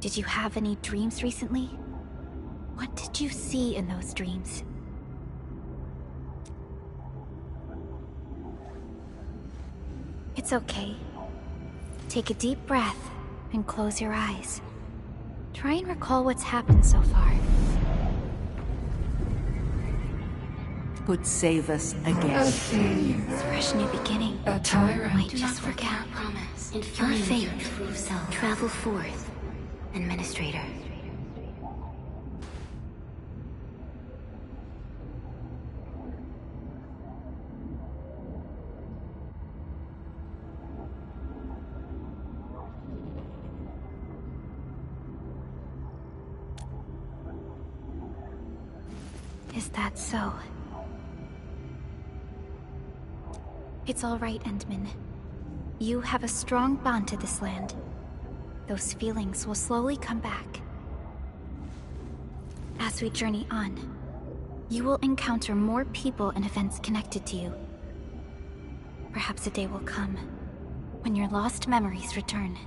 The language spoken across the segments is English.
Did you have any dreams recently? What did you see in those dreams? It's okay. Take a deep breath and close your eyes. Try and recall what's happened so far. Would save us again. A thief. Fresh new beginning. A tyrant. Might just work out. Promise. Your faith. Travel forth. Administrator. Is that so? It's all right, Endman. You have a strong bond to this land. Those feelings will slowly come back. As we journey on, you will encounter more people and events connected to you. Perhaps a day will come when your lost memories return.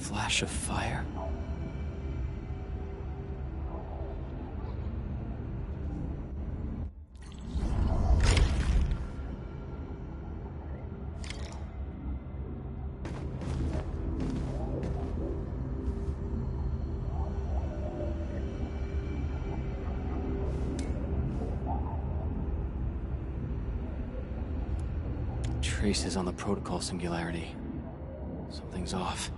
Flash of fire? Traces on the protocol singularity. Something's off.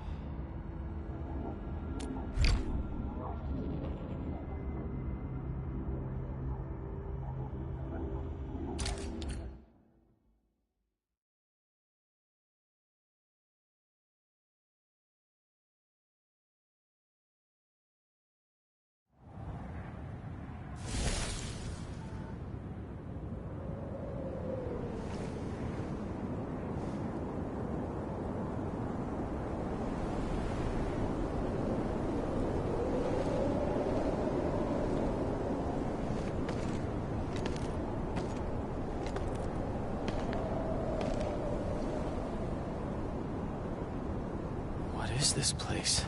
What is this place?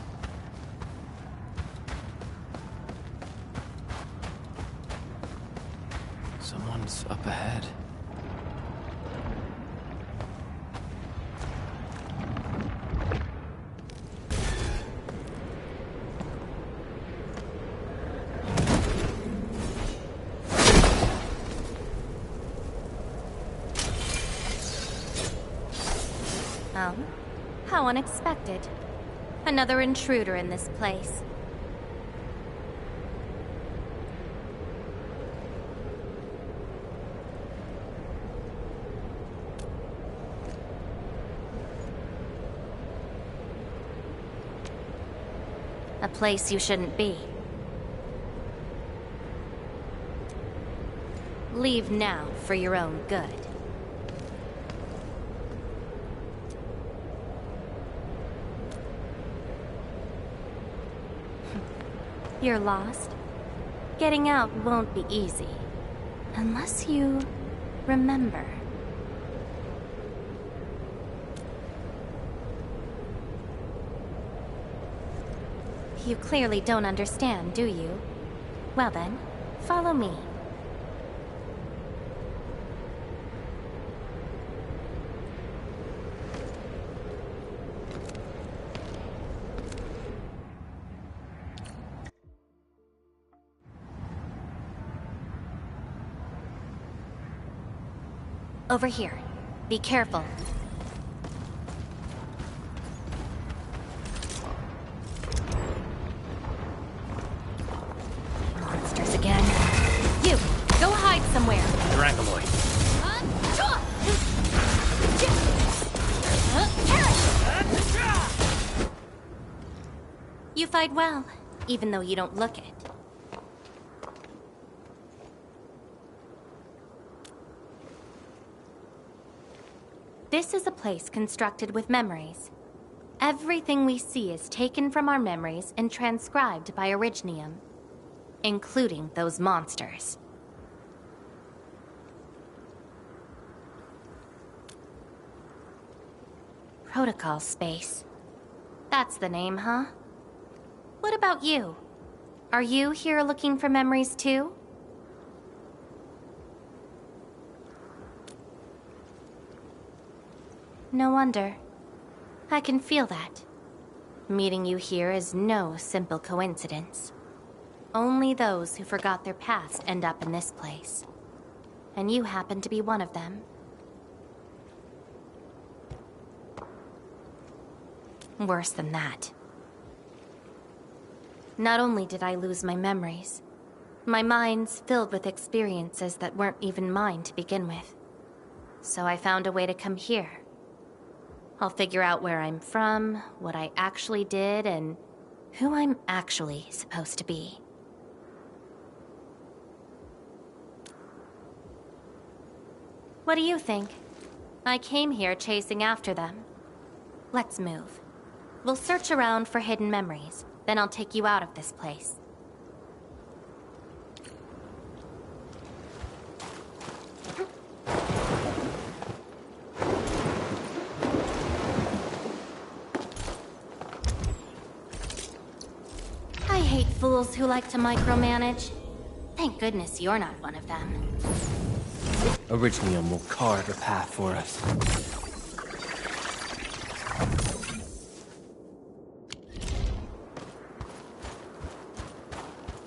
Someone's up ahead. Oh? How unexpected. Another intruder in this place. A place you shouldn't be. Leave now for your own good. You're lost? Getting out won't be easy. Unless you remember. You clearly don't understand, do you? Well then, follow me. Over here. Be careful. Monsters again. You! Go hide somewhere! Dracomoid. You fight well, even though you don't look it. This is a place constructed with memories. Everything we see is taken from our memories and transcribed by Orignium, including those monsters. Protocol space. That's the name, huh? What about you? Are you here looking for memories too? No wonder. I can feel that. Meeting you here is no simple coincidence. Only those who forgot their past end up in this place. And you happen to be one of them. Worse than that. Not only did I lose my memories, my mind's filled with experiences that weren't even mine to begin with. So I found a way to come here. I'll figure out where I'm from, what I actually did, and who I'm actually supposed to be. What do you think? I came here chasing after them. Let's move. We'll search around for hidden memories, then I'll take you out of this place. I hate fools who like to micromanage. Thank goodness you're not one of them. Orignium will carve a path for us.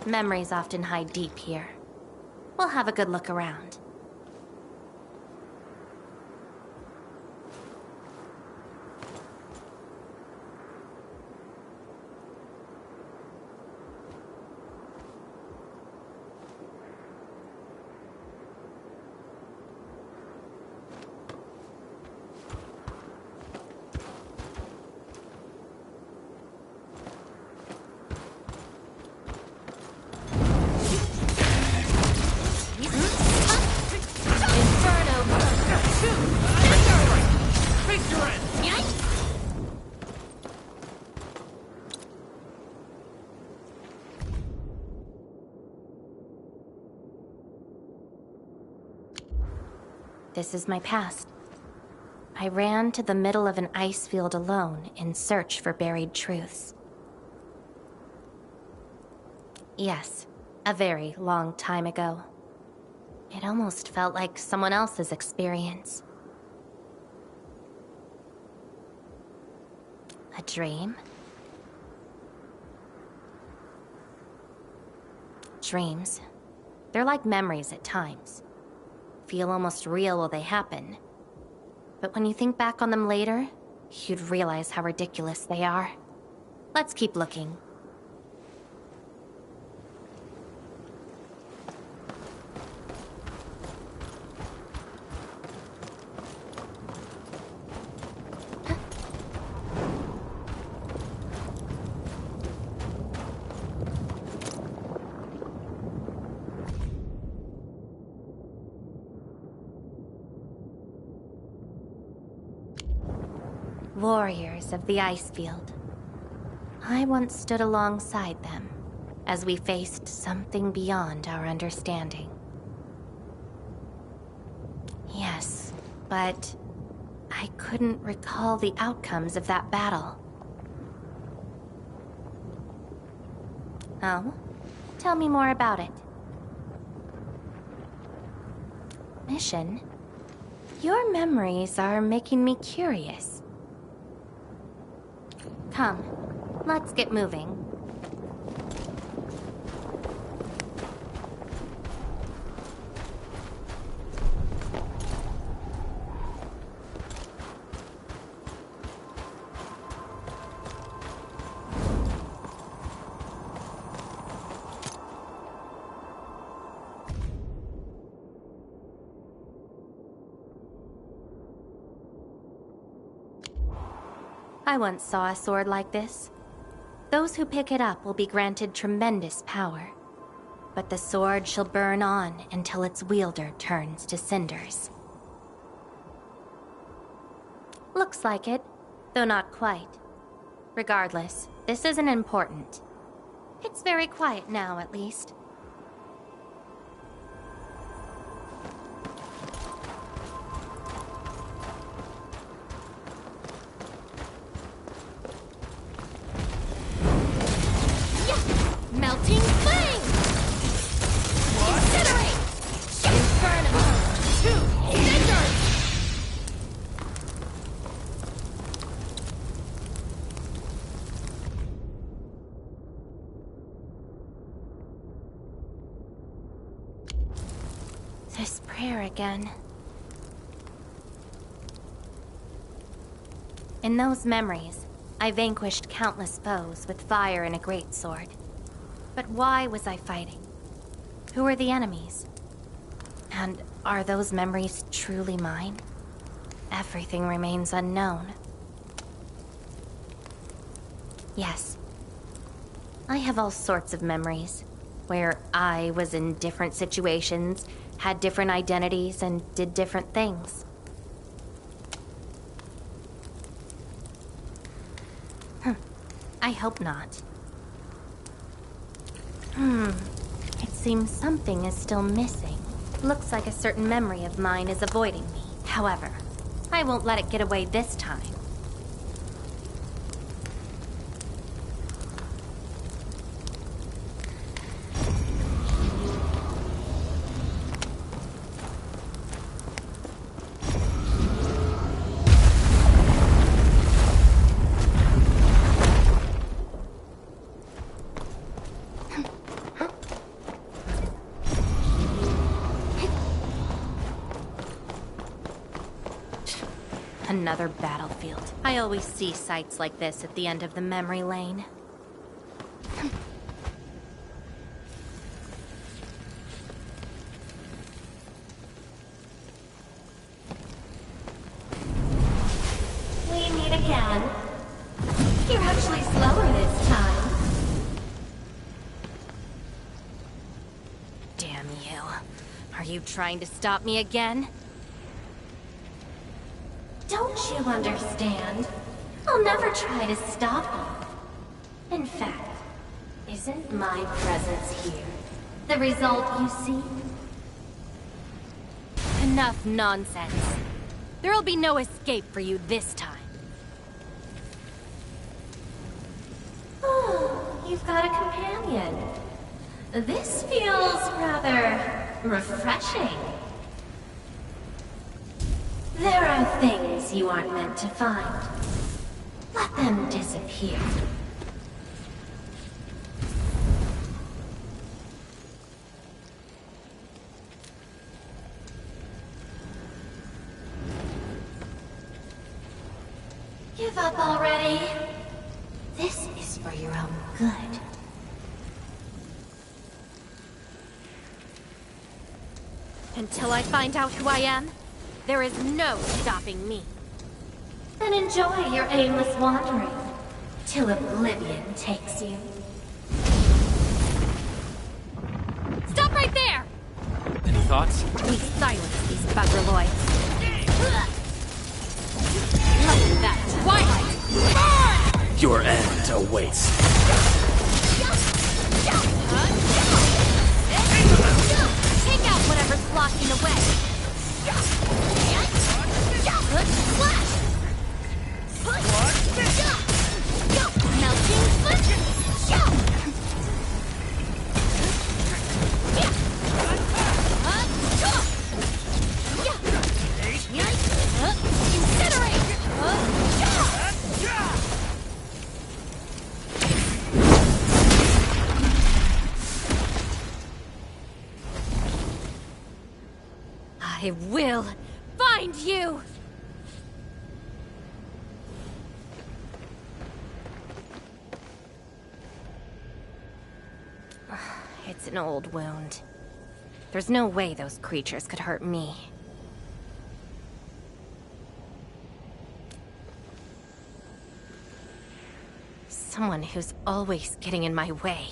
Memories often hide deep here. We'll have a good look around. This is my past. I ran to the middle of an ice field alone in search for buried truths. Yes, a very long time ago. It almost felt like someone else's experience. A dream? Dreams. They're like memories at times. Feel almost real while they happen. But when you think back on them later, you'd realize how ridiculous they are. Let's keep looking. Warriors of the Icefield. I once stood alongside them as we faced something beyond our understanding. Yes, but I couldn't recall the outcomes of that battle. Oh? Tell me more about it. Mission? Your memories are making me curious. Come, let's get moving. I once saw a sword like this. Those who pick it up will be granted tremendous power. But the sword shall burn on until its wielder turns to cinders. Looks like it, though not quite. Regardless, this isn't important. It's very quiet now, at least. Melting flame! Incinerate! Inferno! 2 scissors! This prayer again. In those memories, I vanquished countless foes with fire and a greatsword. But why was I fighting? Who were the enemies? And are those memories truly mine? Everything remains unknown. Yes. I have all sorts of memories, where I was in different situations, had different identities, and did different things. I hope not. It seems something is still missing. Looks like a certain memory of mine is avoiding me. However, I won't let it get away this time. Another battlefield. I always see sights like this at the end of the memory lane. We meet again. You're actually slower this time. Damn you. Are you trying to stop me again? Don't you understand? I'll never try to stop you. In fact, isn't my presence here the result you seek? Enough nonsense. There'll be no escape for you this time. Oh, you've got a companion. This feels rather refreshing. There are things you aren't meant to find. Let them disappear. Give up already. This is for your own good. Until I find out who I am, there is no stopping me. Then enjoy your aimless wandering, till oblivion takes you. Stop right there! Any thoughts? We silence these buggerloids. Love that twilight! Your end awaits. Take out whatever's blocking the way. Melting I will find you! It's an old wound. There's no way those creatures could hurt me. Someone who's always getting in my way.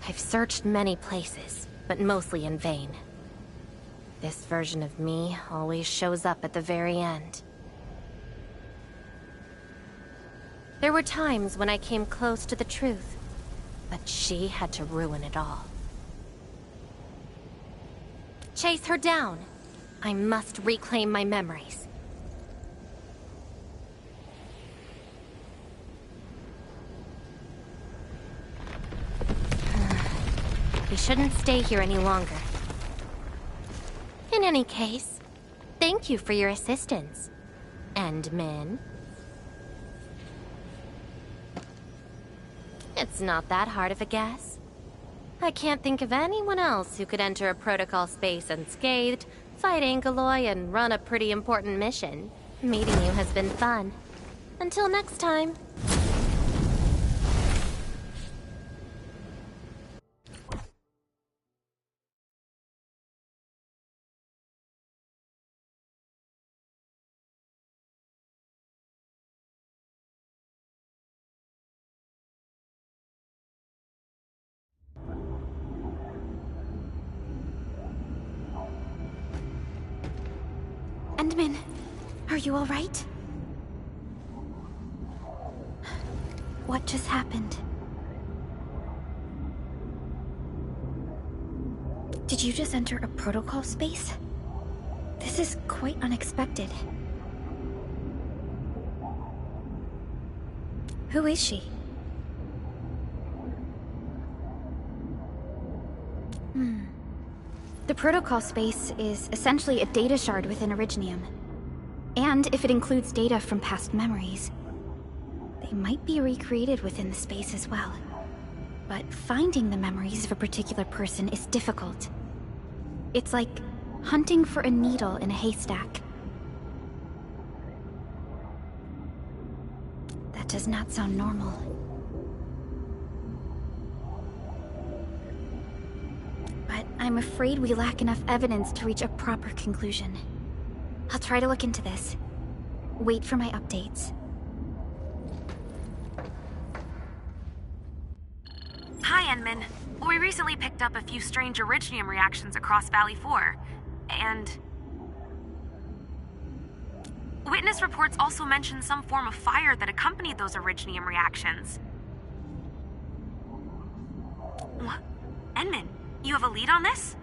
I've searched many places, but mostly in vain. This version of me always shows up at the very end. There were times when I came close to the truth, but she had to ruin it all. Chase her down. I must reclaim my memories. We shouldn't stay here any longer. In any case, thank you for your assistance, Endman. It's not that hard of a guess. I can't think of anyone else who could enter a protocol space unscathed, fight Angeloy, and run a pretty important mission. Meeting you has been fun. Until next time. Endman, are you all right? What just happened? Did you just enter a protocol space? This is quite unexpected. Who is she? The protocol space is essentially a data shard within Originium. And if it includes data from past memories, they might be recreated within the space as well. But finding the memories of a particular person is difficult. It's like hunting for a needle in a haystack. That does not sound normal. But I'm afraid we lack enough evidence to reach a proper conclusion. I'll try to look into this. Wait for my updates. Hi, Enman. We recently picked up a few strange Originium reactions across Valley 4, and... Witness reports also mention some form of fire that accompanied those Originium reactions. Enman, you have a lead on this?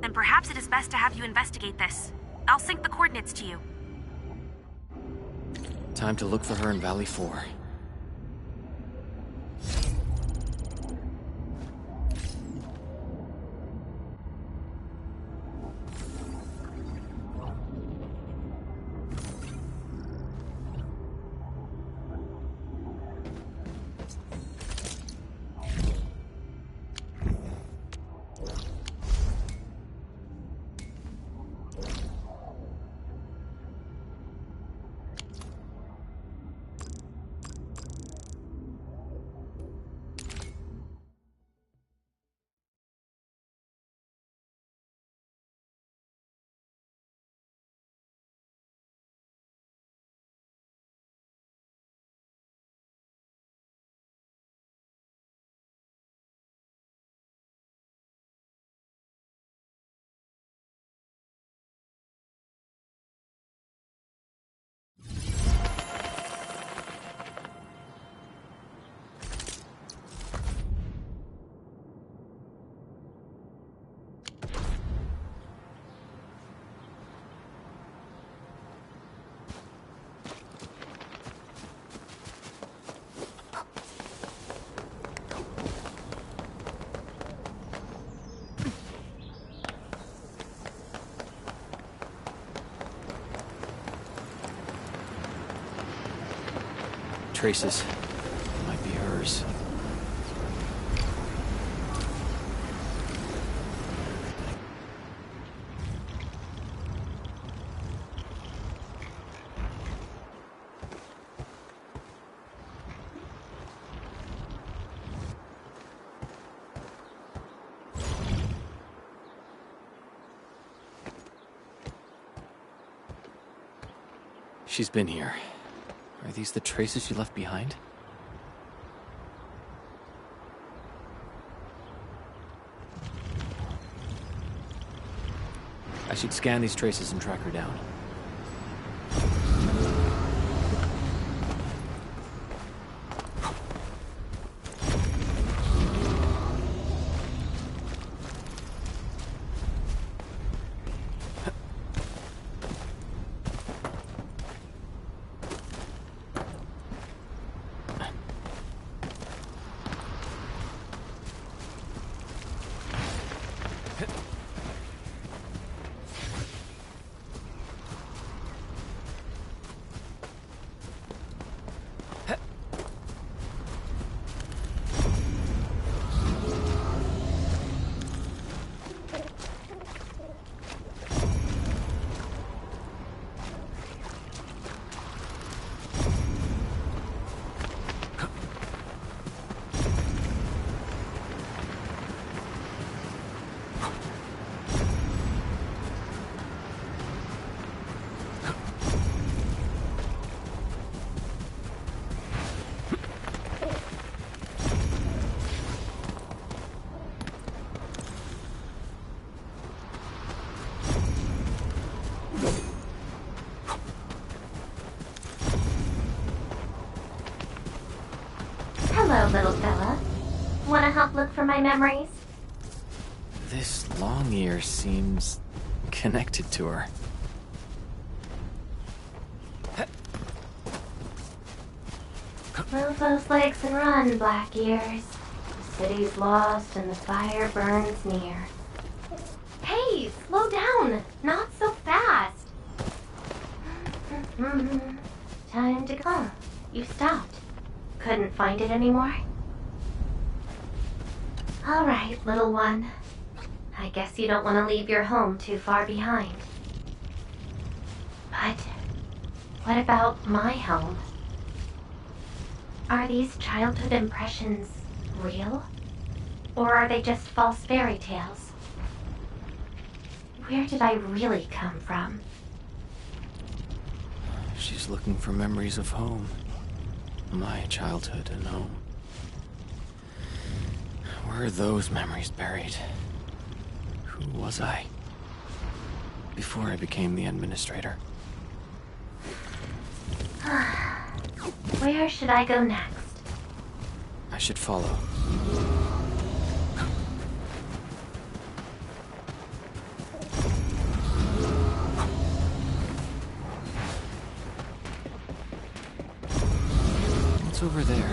Then perhaps it is best to have you investigate this. I'll sync the coordinates to you. Time to look for her in Valley 4. Traces. Might be hers. She's been here. Are these the traces she left behind? I should scan these traces and track her down. look for my memories? This long ear seems connected to her. Move those legs and run, Black Ears. The city's lost and the fire burns near. Hey, slow down! Not so fast! Time to go. You stopped. Couldn't find it anymore? Alright, little one. I guess you don't want to leave your home too far behind. But what about my home? Are these childhood impressions real? Or are they just false fairy tales? Where did I really come from? She's looking for memories of home. My childhood and home. Where are those memories buried? Who was I? Before I became the administrator. Where should I go next? I should follow. What's over there?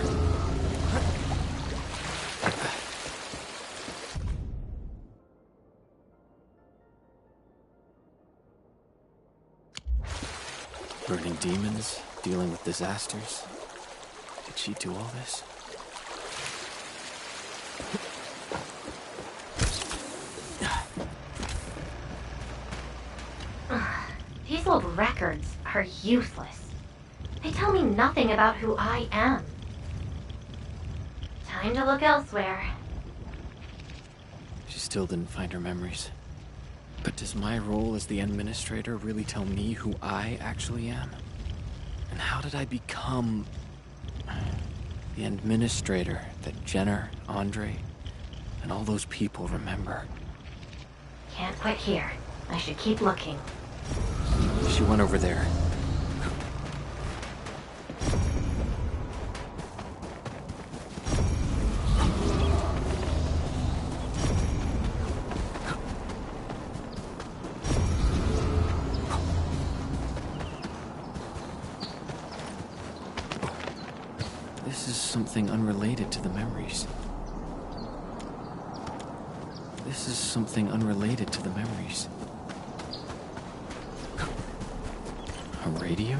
Burning demons, dealing with disasters. Did she do all this? These old records are useless. They tell me nothing about who I am. Time to look elsewhere. She still didn't find her memories. But does my role as the administrator really tell me who I actually am? And how did I become the administrator that Jenner, Andre, and all those people remember? Can't quit here. I should keep looking. She went over there. This is something unrelated to the memories. This is something unrelated to the memories. A radio?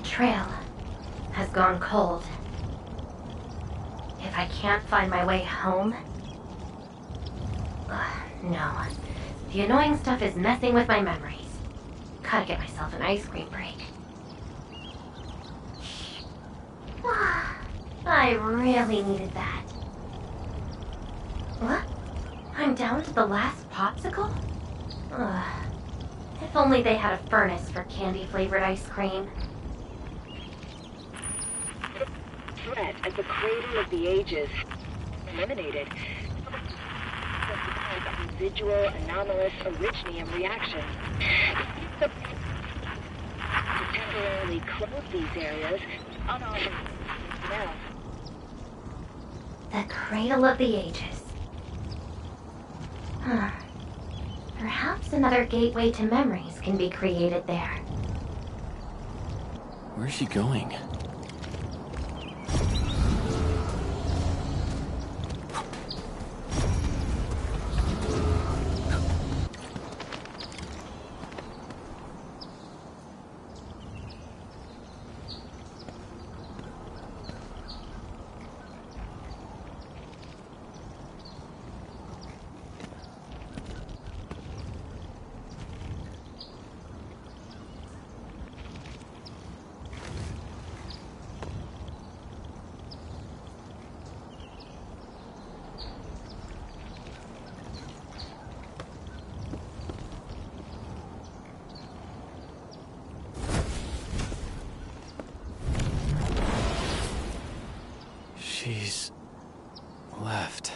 The trail has gone cold. If I can't find my way home... no. The annoying stuff is messing with my memories. Gotta get myself an ice cream break. I really needed that. What? I'm down to the last popsicle? If only they had a furnace for candy-flavored ice cream. Threat at the Cradle of the Ages. Eliminated. Residual anomalous originium reaction. To temporarily close these areas, unauthorized now. The Cradle of the Ages. Perhaps another gateway to memories can be created there. Where's she going? She's left.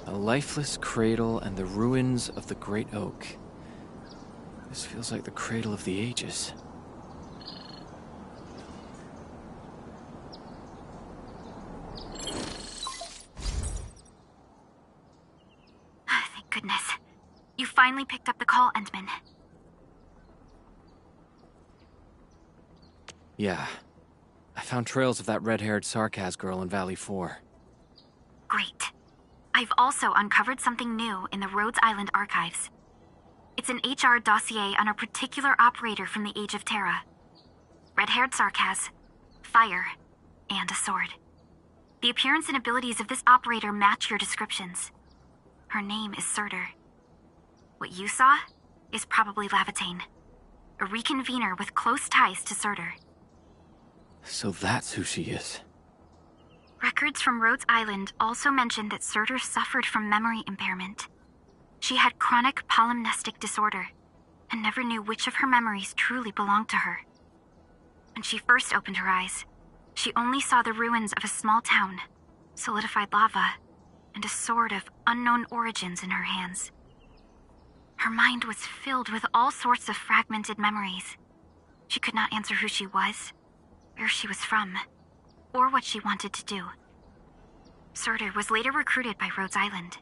A lifeless cradle and the ruins of the Great Oak. This feels like the Cradle of the Ages. Thank goodness. You finally picked up the call, Endman. Yeah. I found trails of that red-haired Sarkaz girl in Valley 4. Great. I've also uncovered something new in the Rhodes Island archives. It's an HR dossier on a particular operator from the Age of Terra. Red-haired Sarkaz, fire, and a sword. The appearance and abilities of this operator match your descriptions. Her name is Surtur. What you saw is probably Lavatane, a reconvener with close ties to Surtur. So that's who she is. Records from Rhodes Island also mention that Surtur suffered from memory impairment. She had chronic polymnestic disorder and never knew which of her memories truly belonged to her. When she first opened her eyes, she only saw the ruins of a small town, solidified lava, and a sword of unknown origins in her hands. Her mind was filled with all sorts of fragmented memories. She could not answer who she was, where she was from, or what she wanted to do. Surtur was later recruited by Rhodes Island.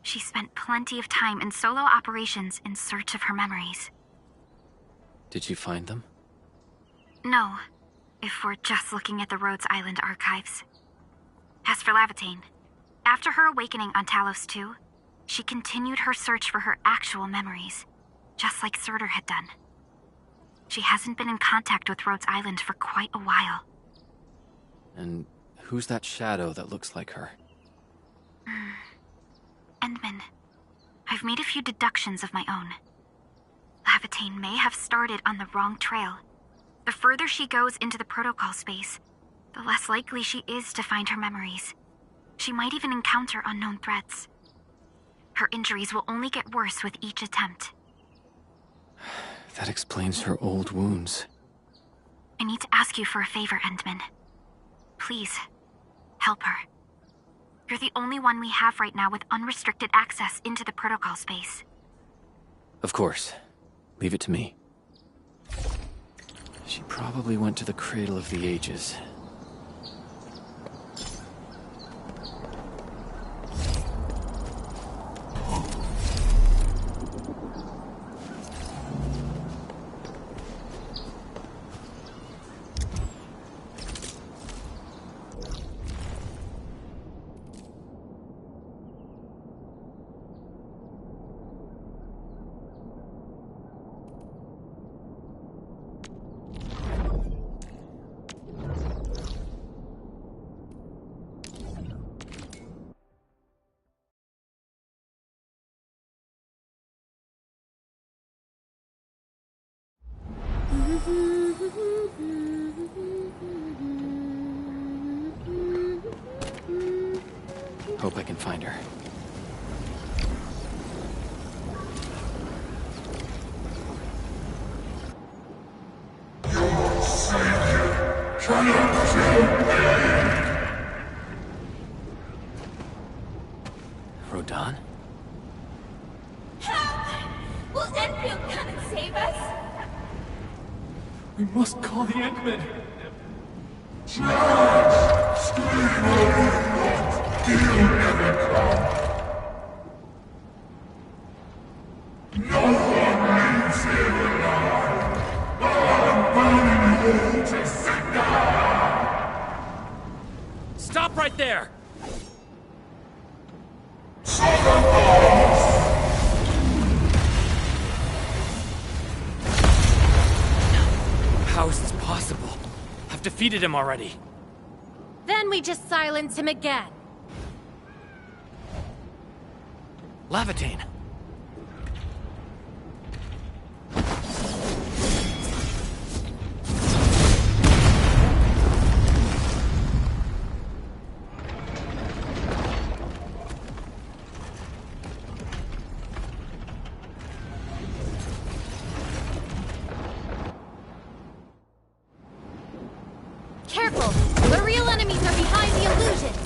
She spent plenty of time in solo operations in search of her memories. Did you find them? No, if we're just looking at the Rhodes Island archives. As for Lavatane, after her awakening on Talos 2, she continued her search for her actual memories, just like Surtur had done. She hasn't been in contact with Rhodes Island for quite a while. And who's that shadow that looks like her? Endman, I've made a few deductions of my own. Lavatane may have started on the wrong trail. The further she goes into the protocol space, the less likely she is to find her memories. She might even encounter unknown threats. Her injuries will only get worse with each attempt. That explains her old wounds. I need to ask you for a favor, Endman. Please, help her. You're the only one we have right now with unrestricted access into the protocol space. Of course. Leave it to me. She probably went to the Cradle of the Ages. Hope I can find her. Your savior triumphs in pain. Rodan? Will Endfield come and save us? We must call the Endmen. He'll never come. No one leaves here alive. I'm burning you to cinder. Stop right there! How is this possible? I've defeated him already. Then we just silence him again. Lavatane. Careful! The real enemies are behind the illusions!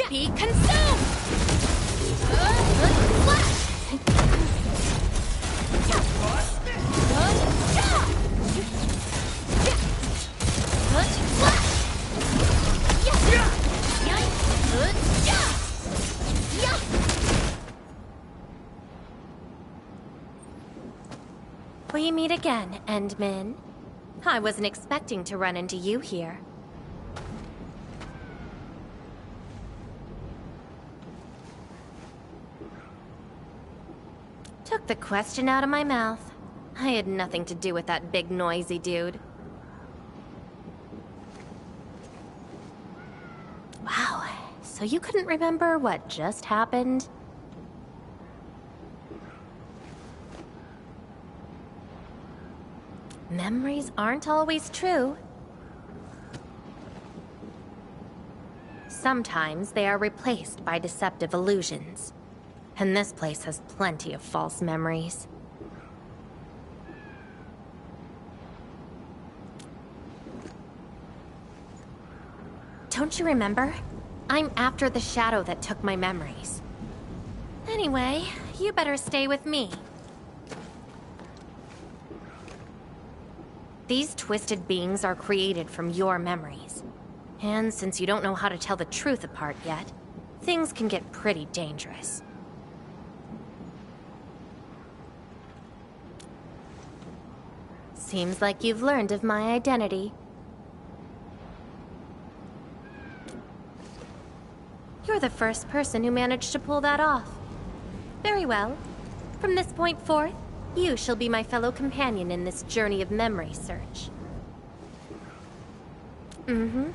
Be consumed! We meet again, Endmin. I wasn't expecting to run into you here. Took the question out of my mouth. I had nothing to do with that big noisy dude. Wow, so you couldn't remember what just happened? Memories aren't always true. Sometimes they are replaced by deceptive illusions. And this place has plenty of false memories. Don't you remember? I'm after the shadow that took my memories. Anyway, you better stay with me. These twisted beings are created from your memories. And since you don't know how to tell the truth apart yet, things can get pretty dangerous. Seems like you've learned of my identity. You're the first person who managed to pull that off. Very well. From this point forth, you shall be my fellow companion in this journey of memory search. Mm-hmm.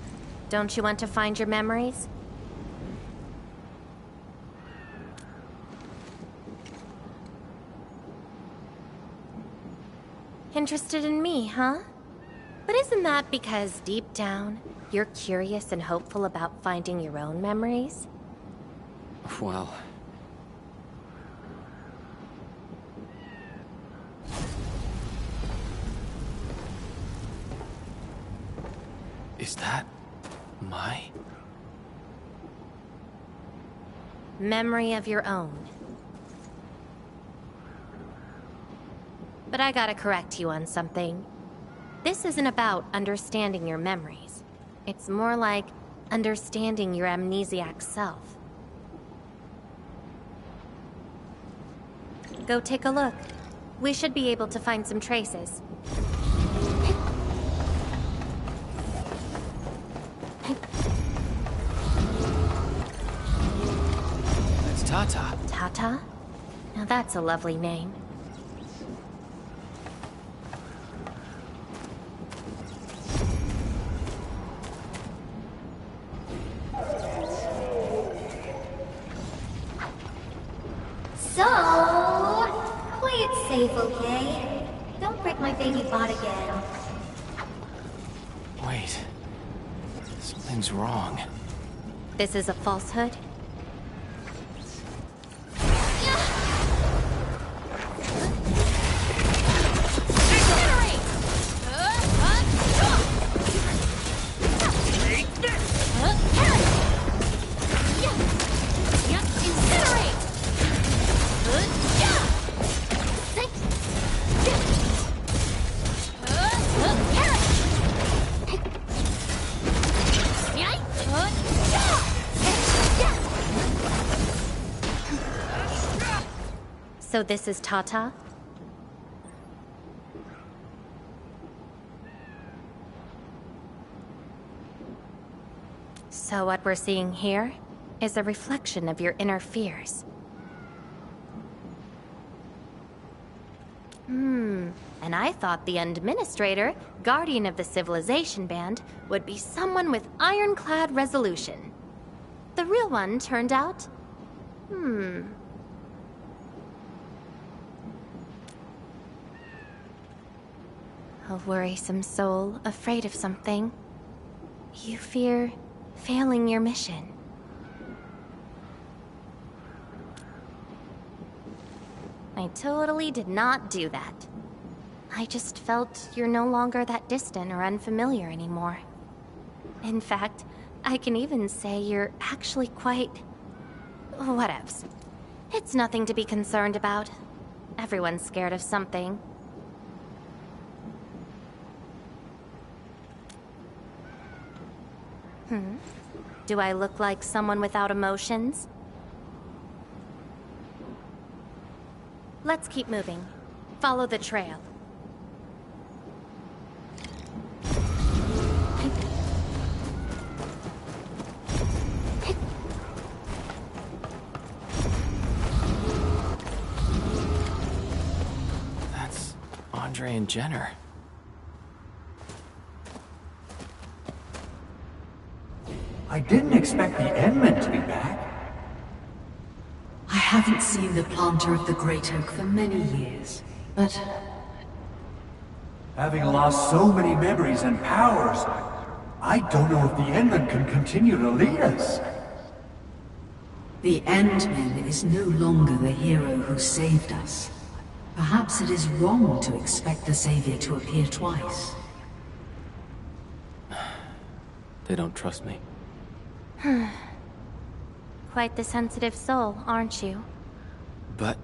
Don't you want to find your memories? Interested in me, huh? But isn't that because deep down, you're curious and hopeful about finding your own memories? Well... Is that... my... Memory of your own. But I gotta correct you on something. This isn't about understanding your memories. It's more like understanding your amnesiac self. Go take a look. We should be able to find some traces. It's Tata. Tata? Now that's a lovely name. So, play it safe, okay? Don't break my baby bot again. Wait. Something's wrong. This is a falsehood? So this is Tata? So what we're seeing here is a reflection of your inner fears. And I thought the Administrator, Guardian of the Civilization Band, would be someone with ironclad resolution. The real one turned out... A worrisome soul, afraid of something. You fear failing your mission. I totally did not do that. I just felt you're no longer that distant or unfamiliar anymore. In fact, I can even say you're actually quite... whatevs. It's nothing to be concerned about. Everyone's scared of something. Do I look like someone without emotions? Let's keep moving. Follow the trail. That's Andre and Jenner. I didn't expect the Endmen to be back. I haven't seen the planter of the Great Oak for many years, but... Having lost so many memories and powers, I don't know if the Endmen can continue to lead us. The Endman is no longer the hero who saved us. Perhaps it is wrong to expect the Savior to appear twice. They don't trust me. Quite the sensitive soul, aren't you? But...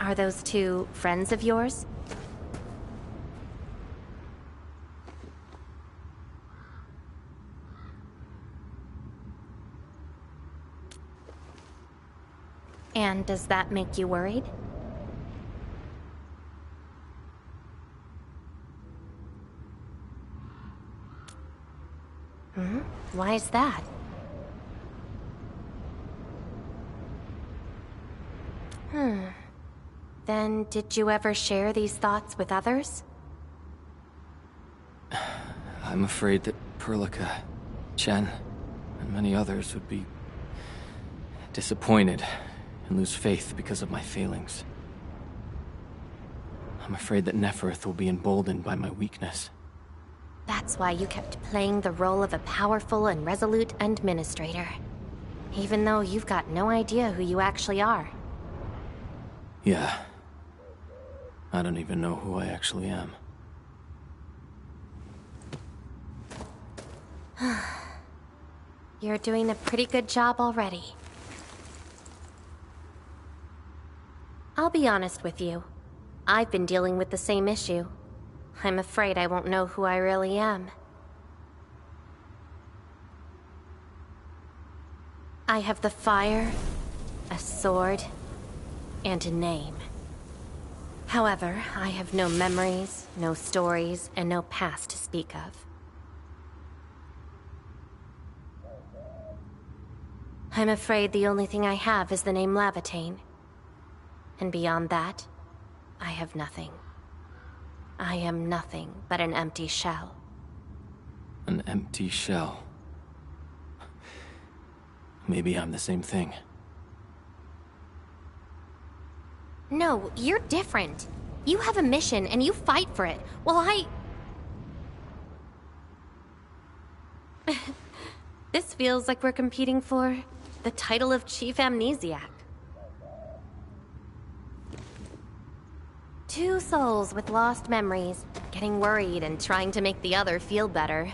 Are those two friends of yours? And does that make you worried? Why is that? Then, did you ever share these thoughts with others? I'm afraid that Perlica, Chen, and many others would be disappointed and lose faith because of my failings. I'm afraid that Neferth will be emboldened by my weakness. That's why you kept playing the role of a powerful and resolute administrator. Even though you've got no idea who you actually are. Yeah. I don't even know who I actually am. You're doing a pretty good job already. I'll be honest with you. I've been dealing with the same issue. I'm afraid I won't know who I really am. I have the fire, a sword, and a name. However, I have no memories, no stories, and no past to speak of. I'm afraid the only thing I have is the name Lavatane. And beyond that, I have nothing. I am nothing but an empty shell. An empty shell. Maybe I'm the same thing. No, you're different. You have a mission and you fight for it, while This feels like we're competing for the title of Chief Amnesiac. Two souls with lost memories, getting worried and trying to make the other feel better.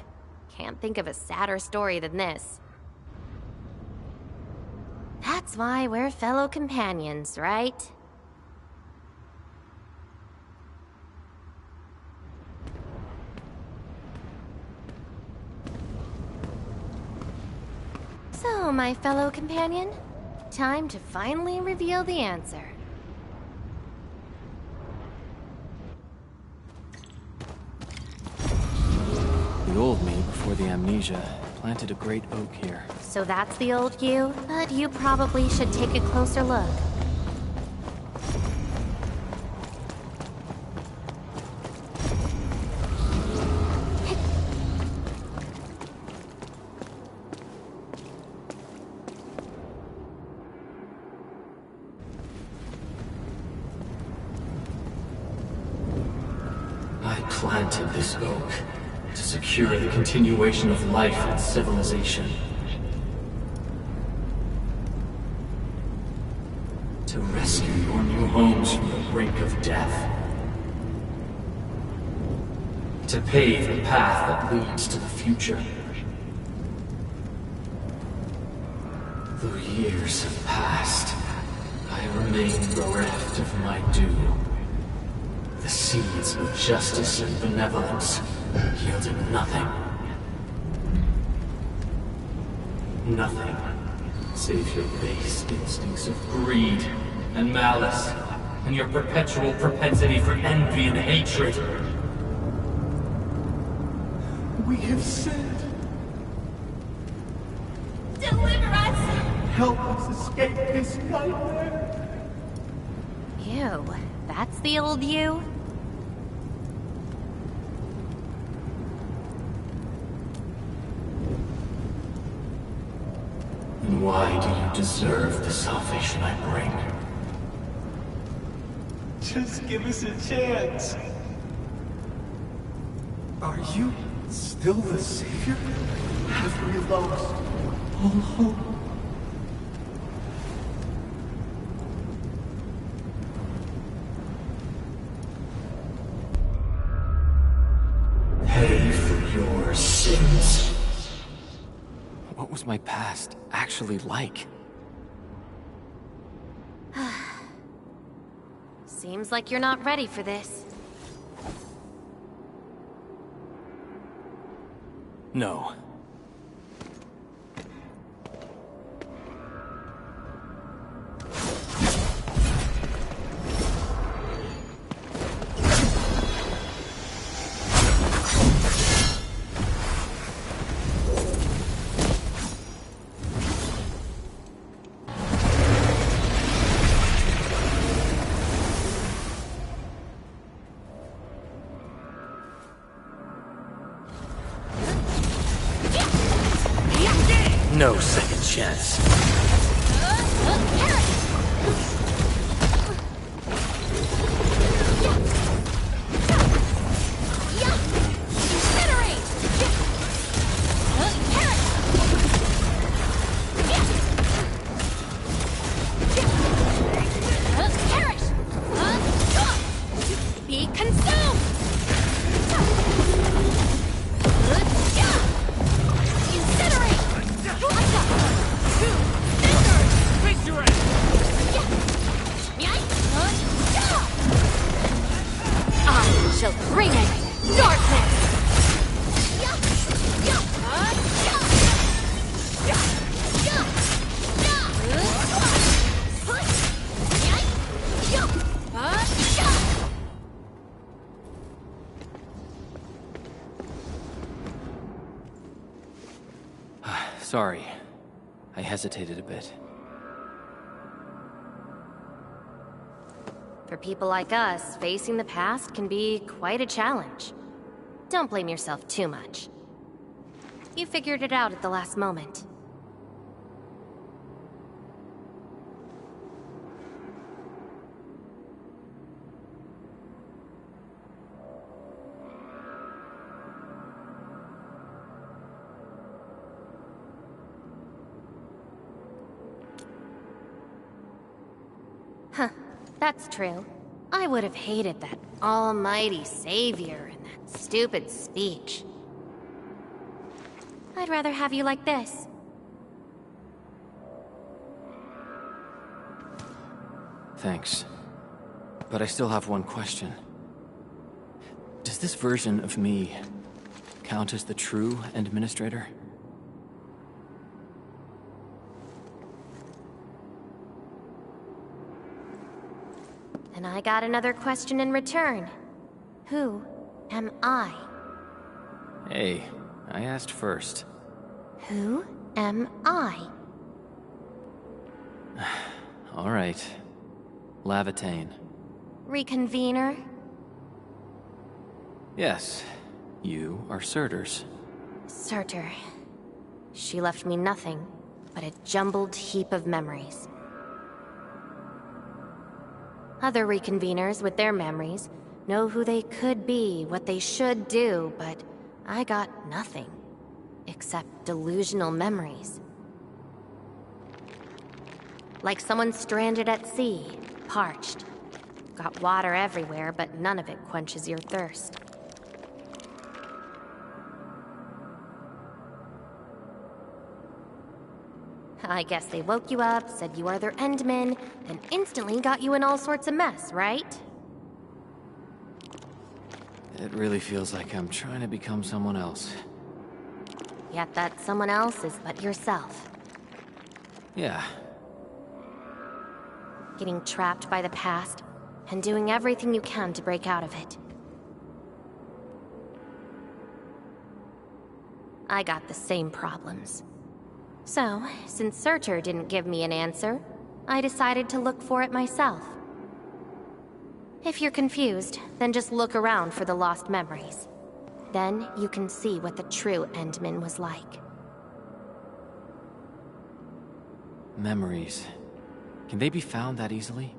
Can't think of a sadder story than this. That's why we're fellow companions, right? So, my fellow companion, time to finally reveal the answer. The old me, before the amnesia, planted a great oak here. So that's the old you? But you probably should take a closer look. I planted this oak to secure the continuation of life and civilization. To rescue your new homes from the brink of death. To pave the path that leads to the future. Though years have passed, I remain bereft of my due. The seeds of justice and benevolence yielded nothing. Nothing save your base instincts of greed and malice, and your perpetual propensity for envy and hatred. We have sinned. Deliver us! Help us escape this nightmare. Ew, that's the old you? And why do you deserve the salvation I bring? Just give us a chance. Are you still the savior? Have we lost all hope? Pay for your sins. What was my past actually like? Seems like you're not ready for this. No. No second chance. Sorry. I hesitated a bit. For people like us, facing the past can be quite a challenge. Don't blame yourself too much. You figured it out at the last moment. Huh, that's true. I would have hated that almighty savior and that stupid speech. I'd rather have you like this. Thanks. But I still have one question. Does this version of me count as the true Administrator? And I got another question in return. Who am I? Hey, I asked first. Who am I? All right. Lavatane. Reconvener? Yes, you are Surtur's. Surtur. She left me nothing but a jumbled heap of memories. Other reconveners with their memories know who they could be, what they should do, but I got nothing. Except delusional memories. Like someone stranded at sea, parched. Got water everywhere, but none of it quenches your thirst. I guess they woke you up, said you are their endman, then instantly got you in all sorts of mess, right? It really feels like I'm trying to become someone else. Yet that someone else is but yourself. Yeah. Getting trapped by the past, and doing everything you can to break out of it. I got the same problems. So, since Surtur didn't give me an answer, I decided to look for it myself. If you're confused, then just look around for the lost memories. Then you can see what the true Endman was like. Memories. Can they be found that easily?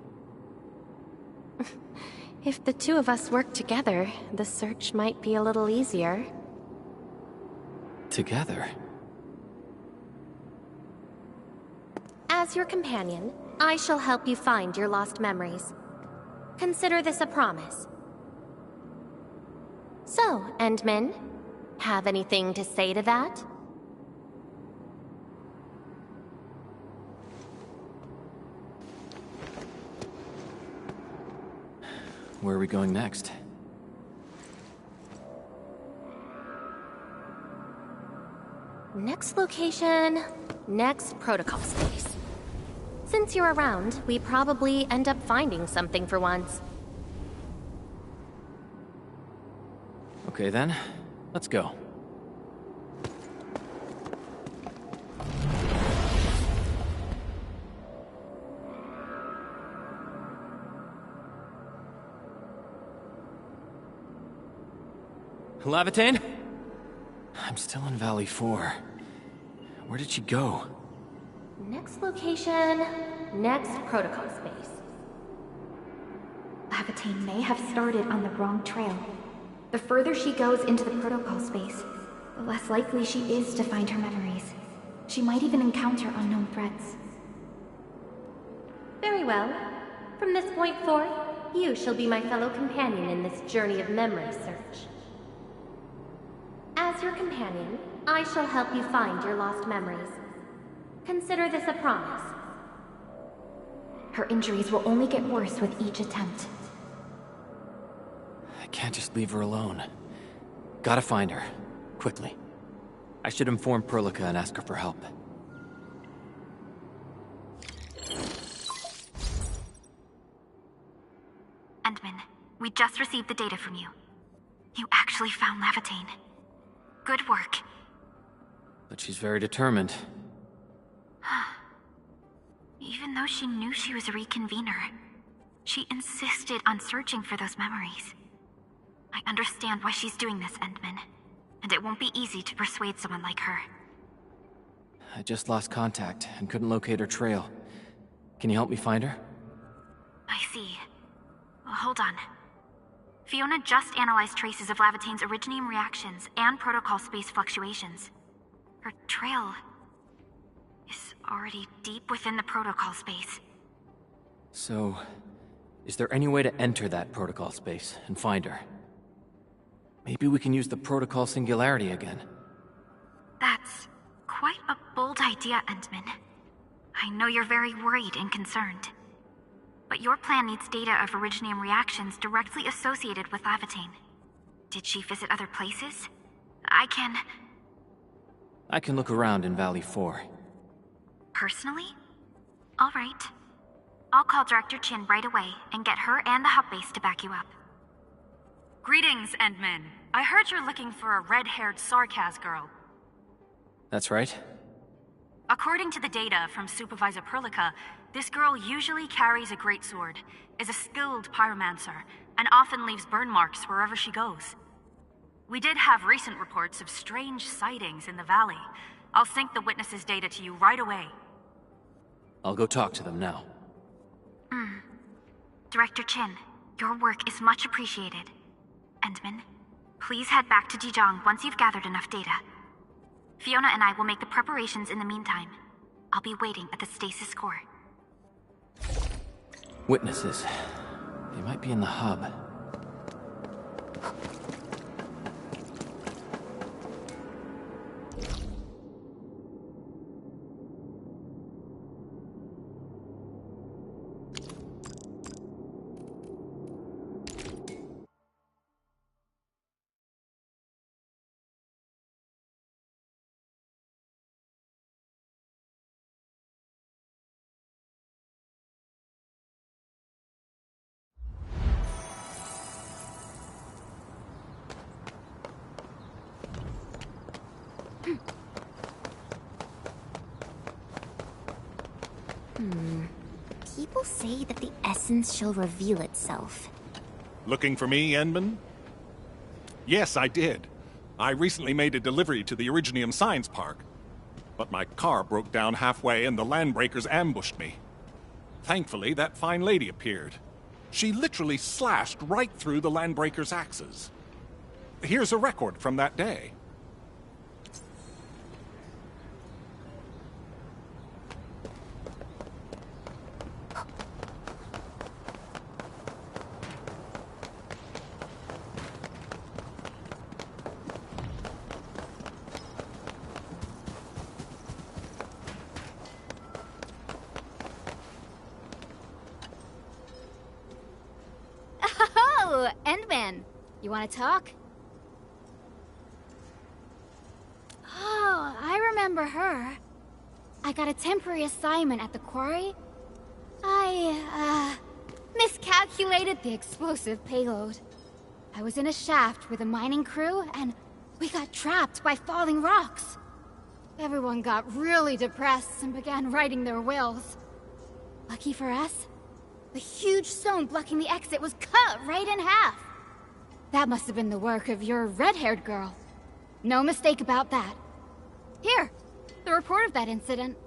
If the two of us work together, the search might be a little easier. Together? As your companion, I shall help you find your lost memories. Consider this a promise. So, Endman, have anything to say to that? Where are we going next? Next location, next protocol space. Since you're around, we probably end up finding something for once. Okay then, let's go. Lavatane? I'm still in Valley 4. Where did she go? Next location, next protocol space. Lavatane may have started on the wrong trail. The further she goes into the protocol space, the less likely she is to find her memories. She might even encounter unknown threats. Very well. From this point forth, you shall be my fellow companion in this journey of memory search. As your companion, I shall help you find your lost memories. Consider this a promise. Her injuries will only get worse with each attempt. I can't just leave her alone. Gotta find her. Quickly. I should inform Perlica and ask her for help. Endman, we just received the data from you. You actually found Lavatane. Good work. but she's very determined. Even though she knew she was a reconvener, she insisted on searching for those memories. I understand why she's doing this, Endman, and it won't be easy to persuade someone like her. I just lost contact and couldn't locate her trail. Can you help me find her? I see. Hold on. Fiona just analyzed traces of Lavatane's originium reactions and protocol space fluctuations. Her trail is already deep within the protocol space. So, is there any way to enter that protocol space and find her? Maybe we can use the protocol singularity again. That's quite a bold idea, Endman. I know you're very worried and concerned. But your plan needs data of originium reactions directly associated with Lavatane. Did she visit other places? I can look around in Valley 4. Personally? All right. I'll call Director Chin right away and get her and the hub base to back you up. Greetings, Endman. I heard you're looking for a red-haired Sarkaz girl. That's right. According to the data from Supervisor Perlica, this girl usually carries a greatsword, is a skilled pyromancer, and often leaves burn marks wherever she goes. We did have recent reports of strange sightings in the valley. I'll sync the witnesses' data to you right away. I'll go talk to them now. Director Chin, your work is much appreciated. Endman, please head back to Dijong once you've gathered enough data. Fiona and I will make the preparations in the meantime. I'll be waiting at the stasis core. Witnesses. They might be in the hub. People say that the essence shall reveal itself. Looking for me, Endman? Yes, I did. I recently made a delivery to the Originium Science Park. But my car broke down halfway and the Landbreakers ambushed me. Thankfully, that fine lady appeared. She literally slashed right through the Landbreakers' axes. Here's a record from that day. Oh, Endman. You want to talk? Oh, I remember her. I got a temporary assignment at the quarry. I, miscalculated the explosive payload. I was in a shaft with a mining crew, and we got trapped by falling rocks. Everyone got really depressed and began writing their wills. Lucky for us, the huge stone blocking the exit was cut right in half. That must have been the work of your red-haired girl. No mistake about that. Here, the report of that incident.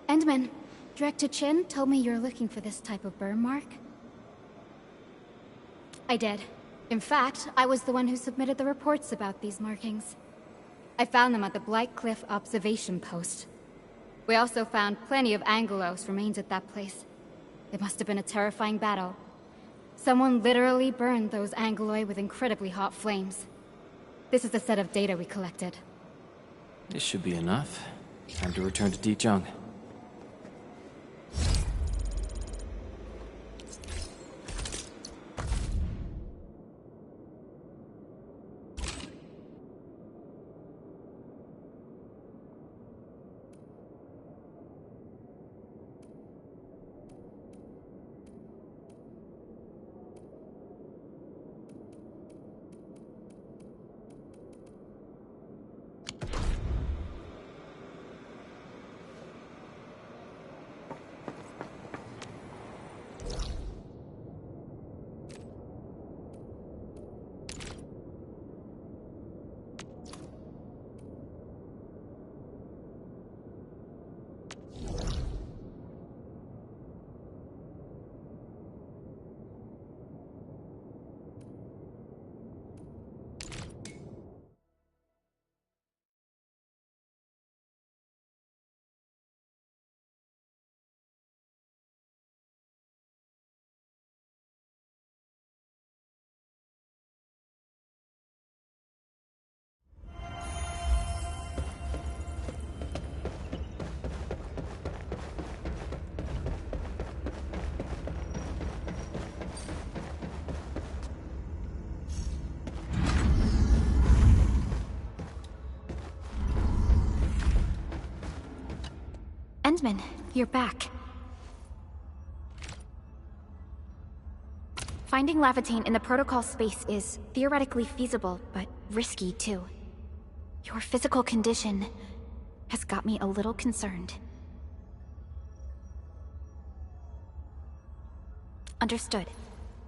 Endman, Director Chin told me you're looking for this type of burn mark. I did. In fact, I was the one who submitted the reports about these markings. I found them at the Blight Cliff observation post. We also found plenty of Angelos remains at that place. It must have been a terrifying battle. Someone literally burned those Angeloi with incredibly hot flames. This is the set of data we collected. This should be enough. Time to return to Dijong. Endman, you're back. Finding Lavitane in the protocol space is theoretically feasible, but risky too. Your physical condition has got me a little concerned. Understood.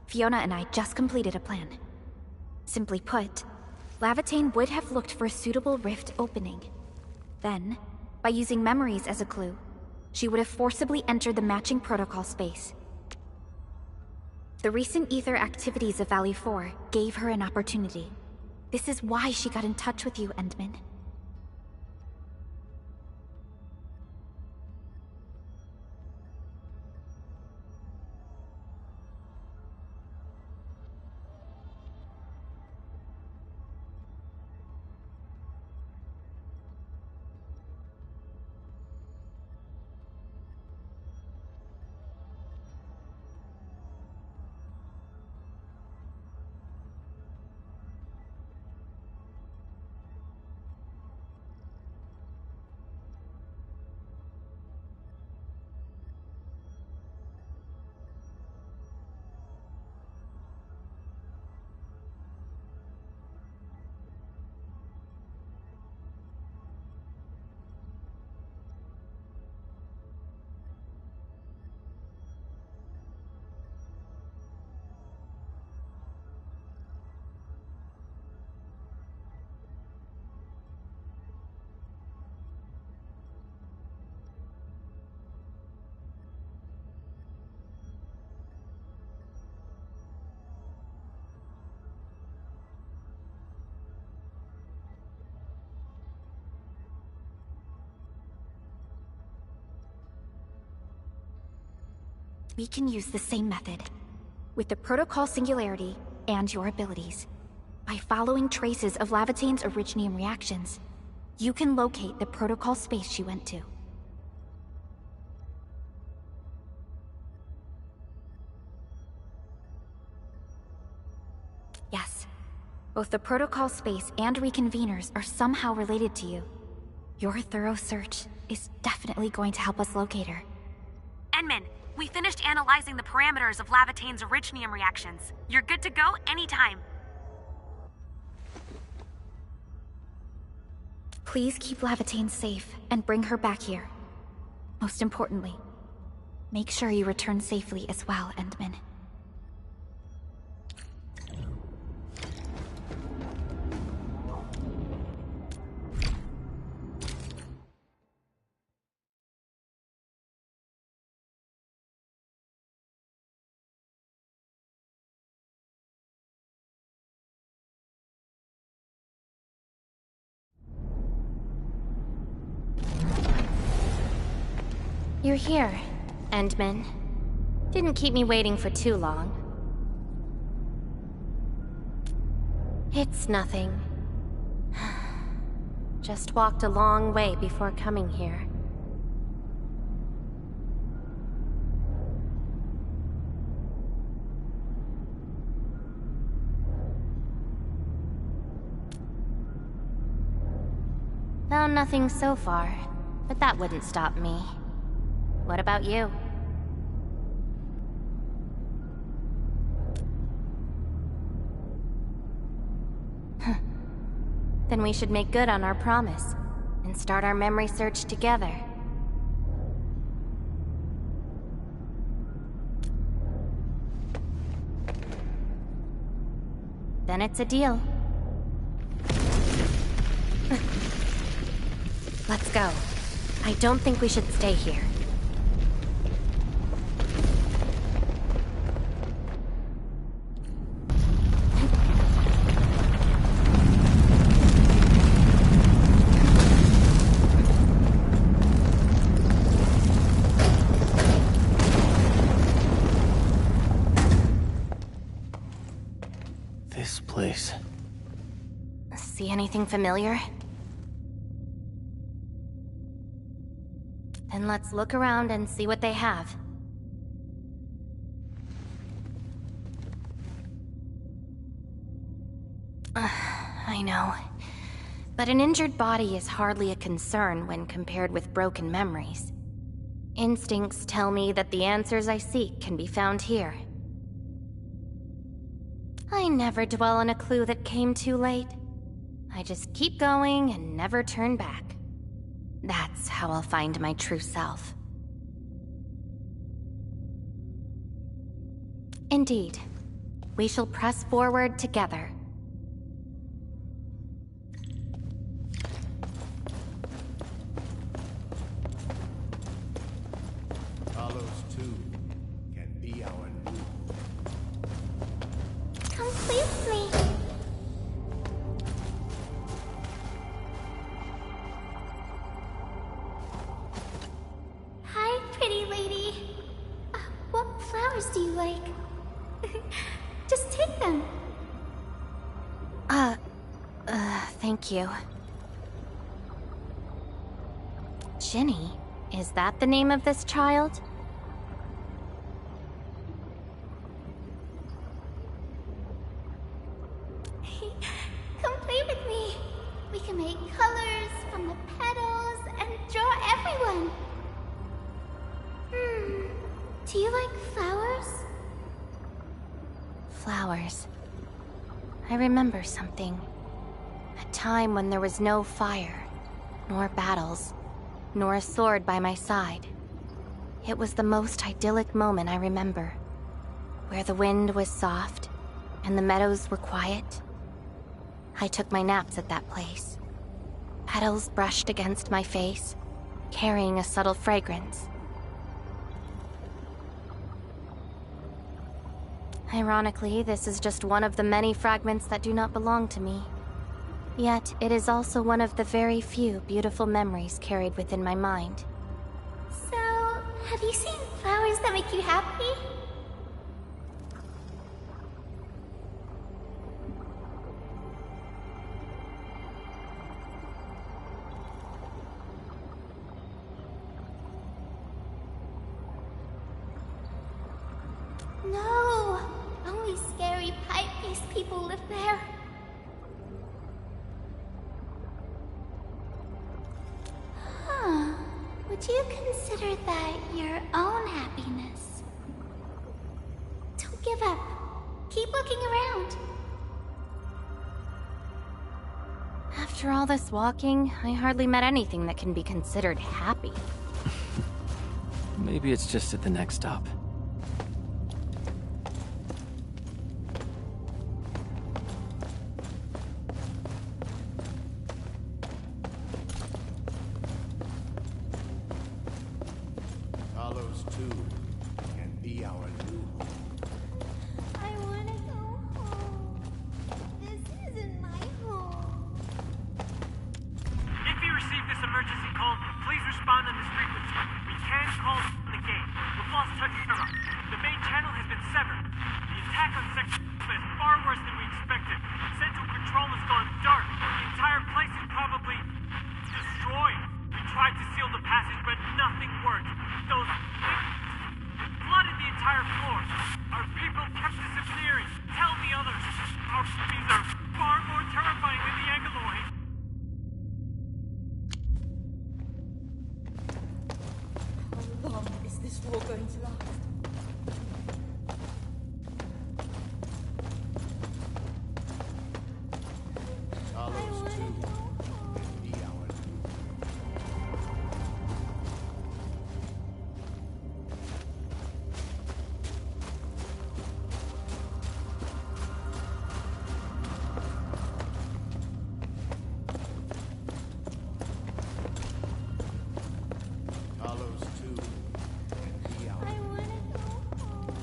Fiona and I just completed a plan. Simply put, Lavitane would have looked for a suitable rift opening. Then, by using memories as a clue, she would have forcibly entered the matching protocol space. The recent ether activities of Valley 4 gave her an opportunity. This is why she got in touch with you, Endman. We can use the same method, with the protocol singularity and your abilities. By following traces of Lavitane's originium reactions, you can locate the protocol space she went to. Yes, both the protocol space and reconveners are somehow related to you. Your thorough search is definitely going to help us locate her. Endman, we finished analyzing the parameters of Lavitane's originium reactions. You're good to go anytime. Please keep Lavitane safe and bring her back here. Most importantly, make sure you return safely as well, Endman. You're here, Endman. Didn't keep me waiting for too long. It's nothing. Just walked a long way before coming here. Found nothing so far, but that wouldn't stop me. What about you? Then we should make good on our promise and start our memory search together. Then it's a deal. Let's go. I don't think we should stay here. This place. See anything familiar? Then let's look around and see what they have. I know. But an injured body is hardly a concern when compared with broken memories. Instincts tell me that the answers I seek can be found here. I never dwell on a clue that came too late. I just keep going and never turn back. That's how I'll find my true self. Indeed, we shall press forward together. Talos too can be our new. Come play with me. Hi, pretty lady. What flowers do you like? Just take them. Thank you. Ginny? Is that the name of this child? Come play with me. We can make colors from the petals and draw everyone. Do you like flowers? Flowers. I remember something. A time when there was no fire, nor battles, nor a sword by my side. It was the most idyllic moment I remember, where the wind was soft and the meadows were quiet. I took my naps at that place. Petals brushed against my face, carrying a subtle fragrance. Ironically, this is just one of the many fragments that do not belong to me. Yet, it is also one of the very few beautiful memories carried within my mind. So, have you seen flowers that make you happy? No! Only scary pipe-faced people live there. Would you consider that your own happiness? Don't give up. Keep looking around. After all this walking, I hardly met anything that can be considered happy. Maybe it's just at the next stop. Talos too can be our new home. I want to go home. This isn't my home. If you receive this emergency call, please respond on this frequency. We can't call the gate. We've lost touch with her. The main channel has been severed. The attack on Section is far worse than we expected. Central control has gone dark. The entire place is probably destroyed. We tried to seal the passage, but nothing worked. Those things flooded the entire floor. Our people kept disappearing. Tell the others. Our bees are far more terrifying than the Angaloid. How long is this war going to last? Talos too can be our new home. Talos too can be our I want to go home.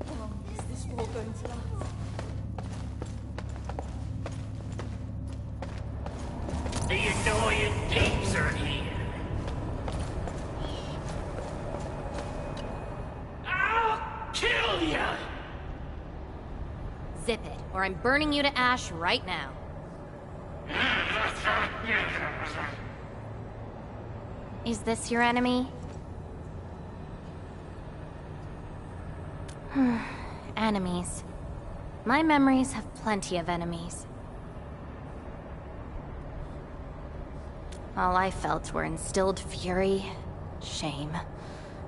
How long is this war going to last? The annoying tapes are here. I'll kill ya! Zip it, or I'm burning you to ash right now. Is this your enemy? Enemies. My memories have plenty of enemies. All I felt were instilled fury, shame,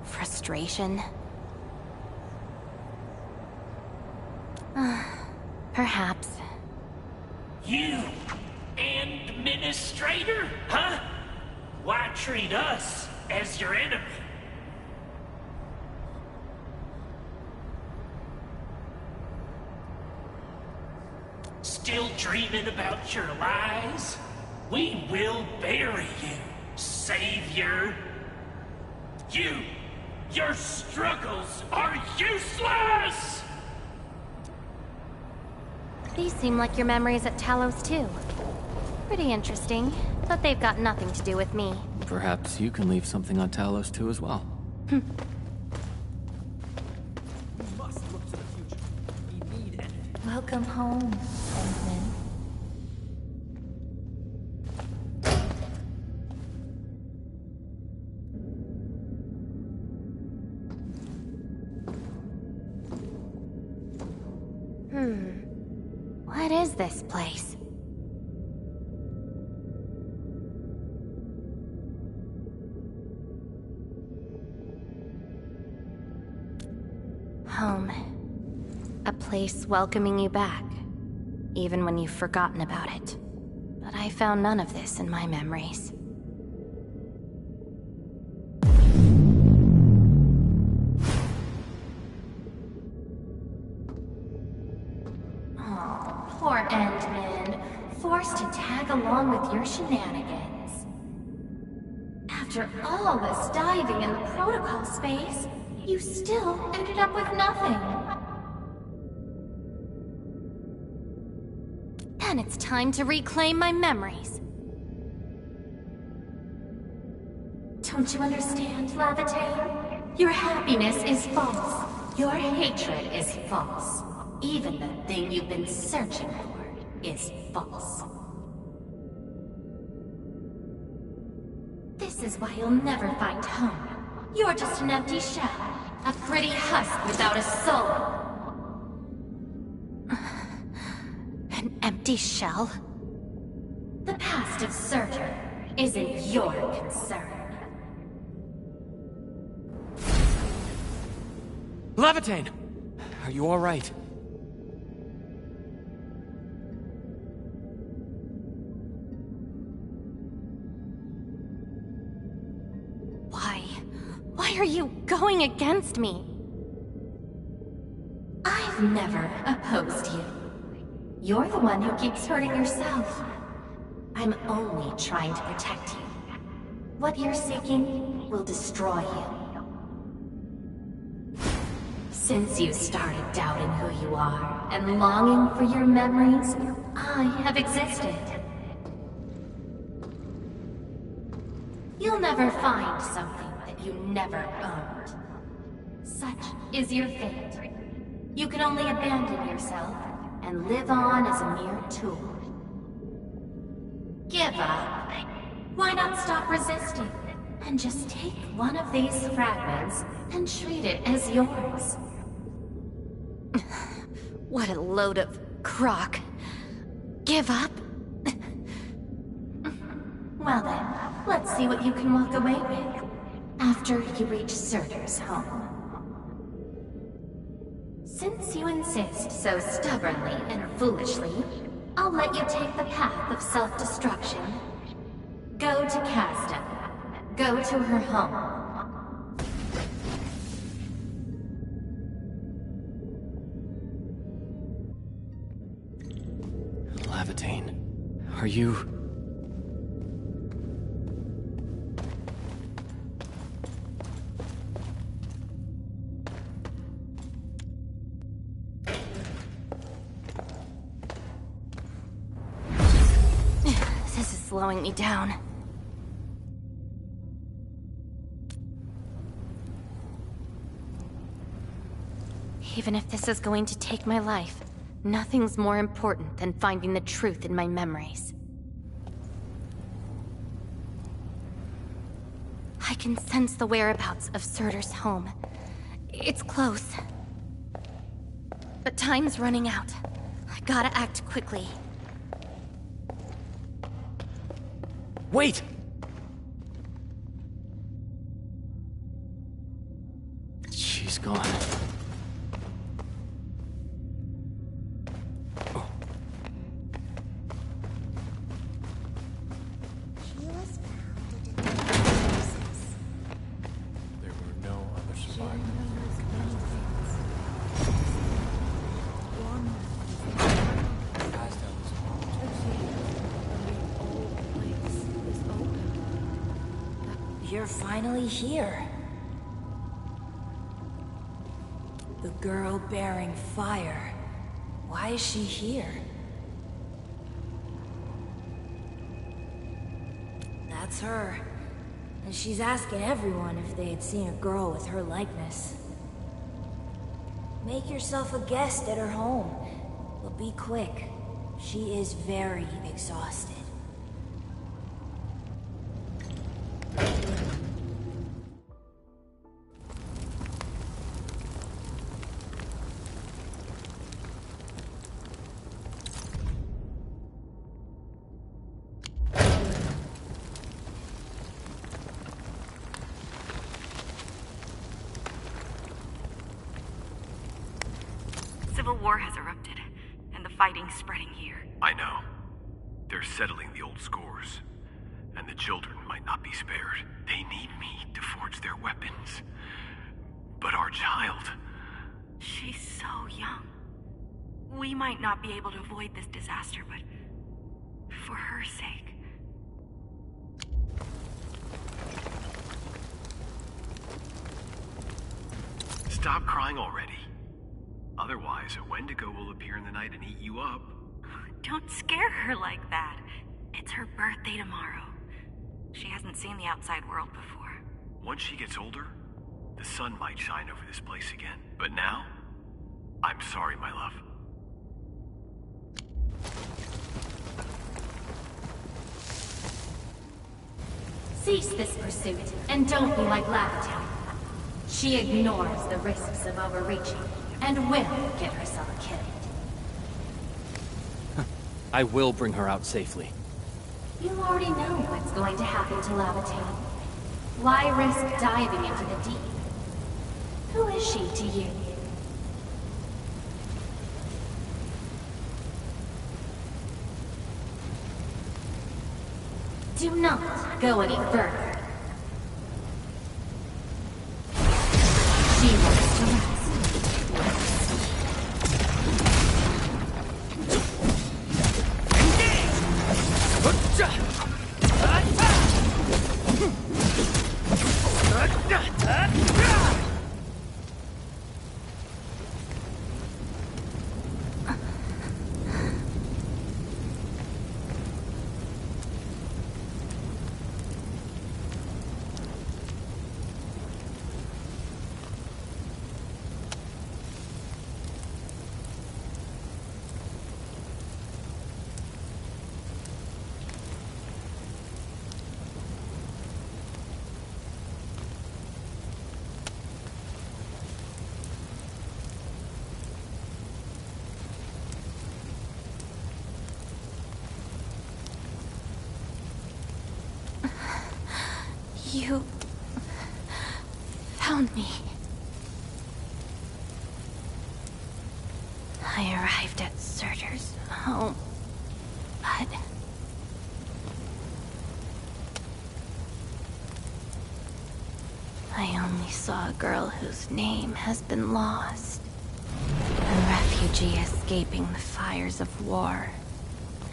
Frustration? Perhaps. You, administrator, huh? Why treat us as your enemy? Still dreaming about your lies? We will bury you, savior. Your struggles are useless! These seem like your memories at Talos too. Pretty interesting, but they've got nothing to do with me. Perhaps you can leave something on Talos too as well. We must look to the future. We need energy. Welcome home, Endman. What is this place? Home. A place welcoming you back, even when you've forgotten about it. But I found none of this in my memories. Poor Endman, forced to tag along with your shenanigans. After all this diving in the protocol space, you still ended up with nothing. And it's time to reclaim my memories. Don't you understand, Levitate? Your happiness is false. Your hatred is false. Even the thing you've been searching for is false. This is why you'll never find home. You're just an empty shell. A pretty husk without a soul. An empty shell? The past of Surtur isn't your concern. Levitate! Are you alright? Why are you going against me? I've never opposed you. You're the one who keeps hurting yourself. I'm only trying to protect you. What you're seeking will destroy you. Since you started doubting who you are and longing for your memories, I have existed. You'll never find something that you never owned. Such is your fate. You can only abandon yourself and live on as a mere tool. Give up. Why not stop resisting and just take one of these fragments and treat it as yours? What a load of crock. Give up? Well then, let's see what you can walk away with after you reach Surtur's home. Since you insist so stubbornly and foolishly, I'll let you take the path of self-destruction. Go to Casta. Go to her home. Levitate, are you... This is slowing me down. Even if this is going to take my life, nothing's more important than finding the truth in my memories. I can sense the whereabouts of Surtur's home. It's close. But time's running out. I gotta act quickly. Wait! You're finally here. The girl bearing fire. Why is she here? That's her. And she's asking everyone if they had seen a girl with her likeness. Make yourself a guest at her home. But be quick. She is very exhausted. Civil war has erupted, and the fighting's spreading here. I know. They're settling the old scores, and the children might not be spared. They need me to forge their weapons. But our child... She's so young. We might not be able to avoid this disaster, but for her sake... Stop crying already. Otherwise, a Wendigo will appear in the night and eat you up. Don't scare her like that. It's her birthday tomorrow. She hasn't seen the outside world before. Once she gets older, the sun might shine over this place again. But now, I'm sorry, my love. Cease this pursuit, and don't be like Lavatown. She ignores the risks of overreaching, and will get herself killed. I will bring her out safely. You already know what's going to happen to Lavatown. Why risk diving into the deep? Who is she to you? Do not go any further. She wants to rest. You found me. I arrived at Surtur's home, but I only saw a girl whose name has been lost. A refugee escaping the fires of war.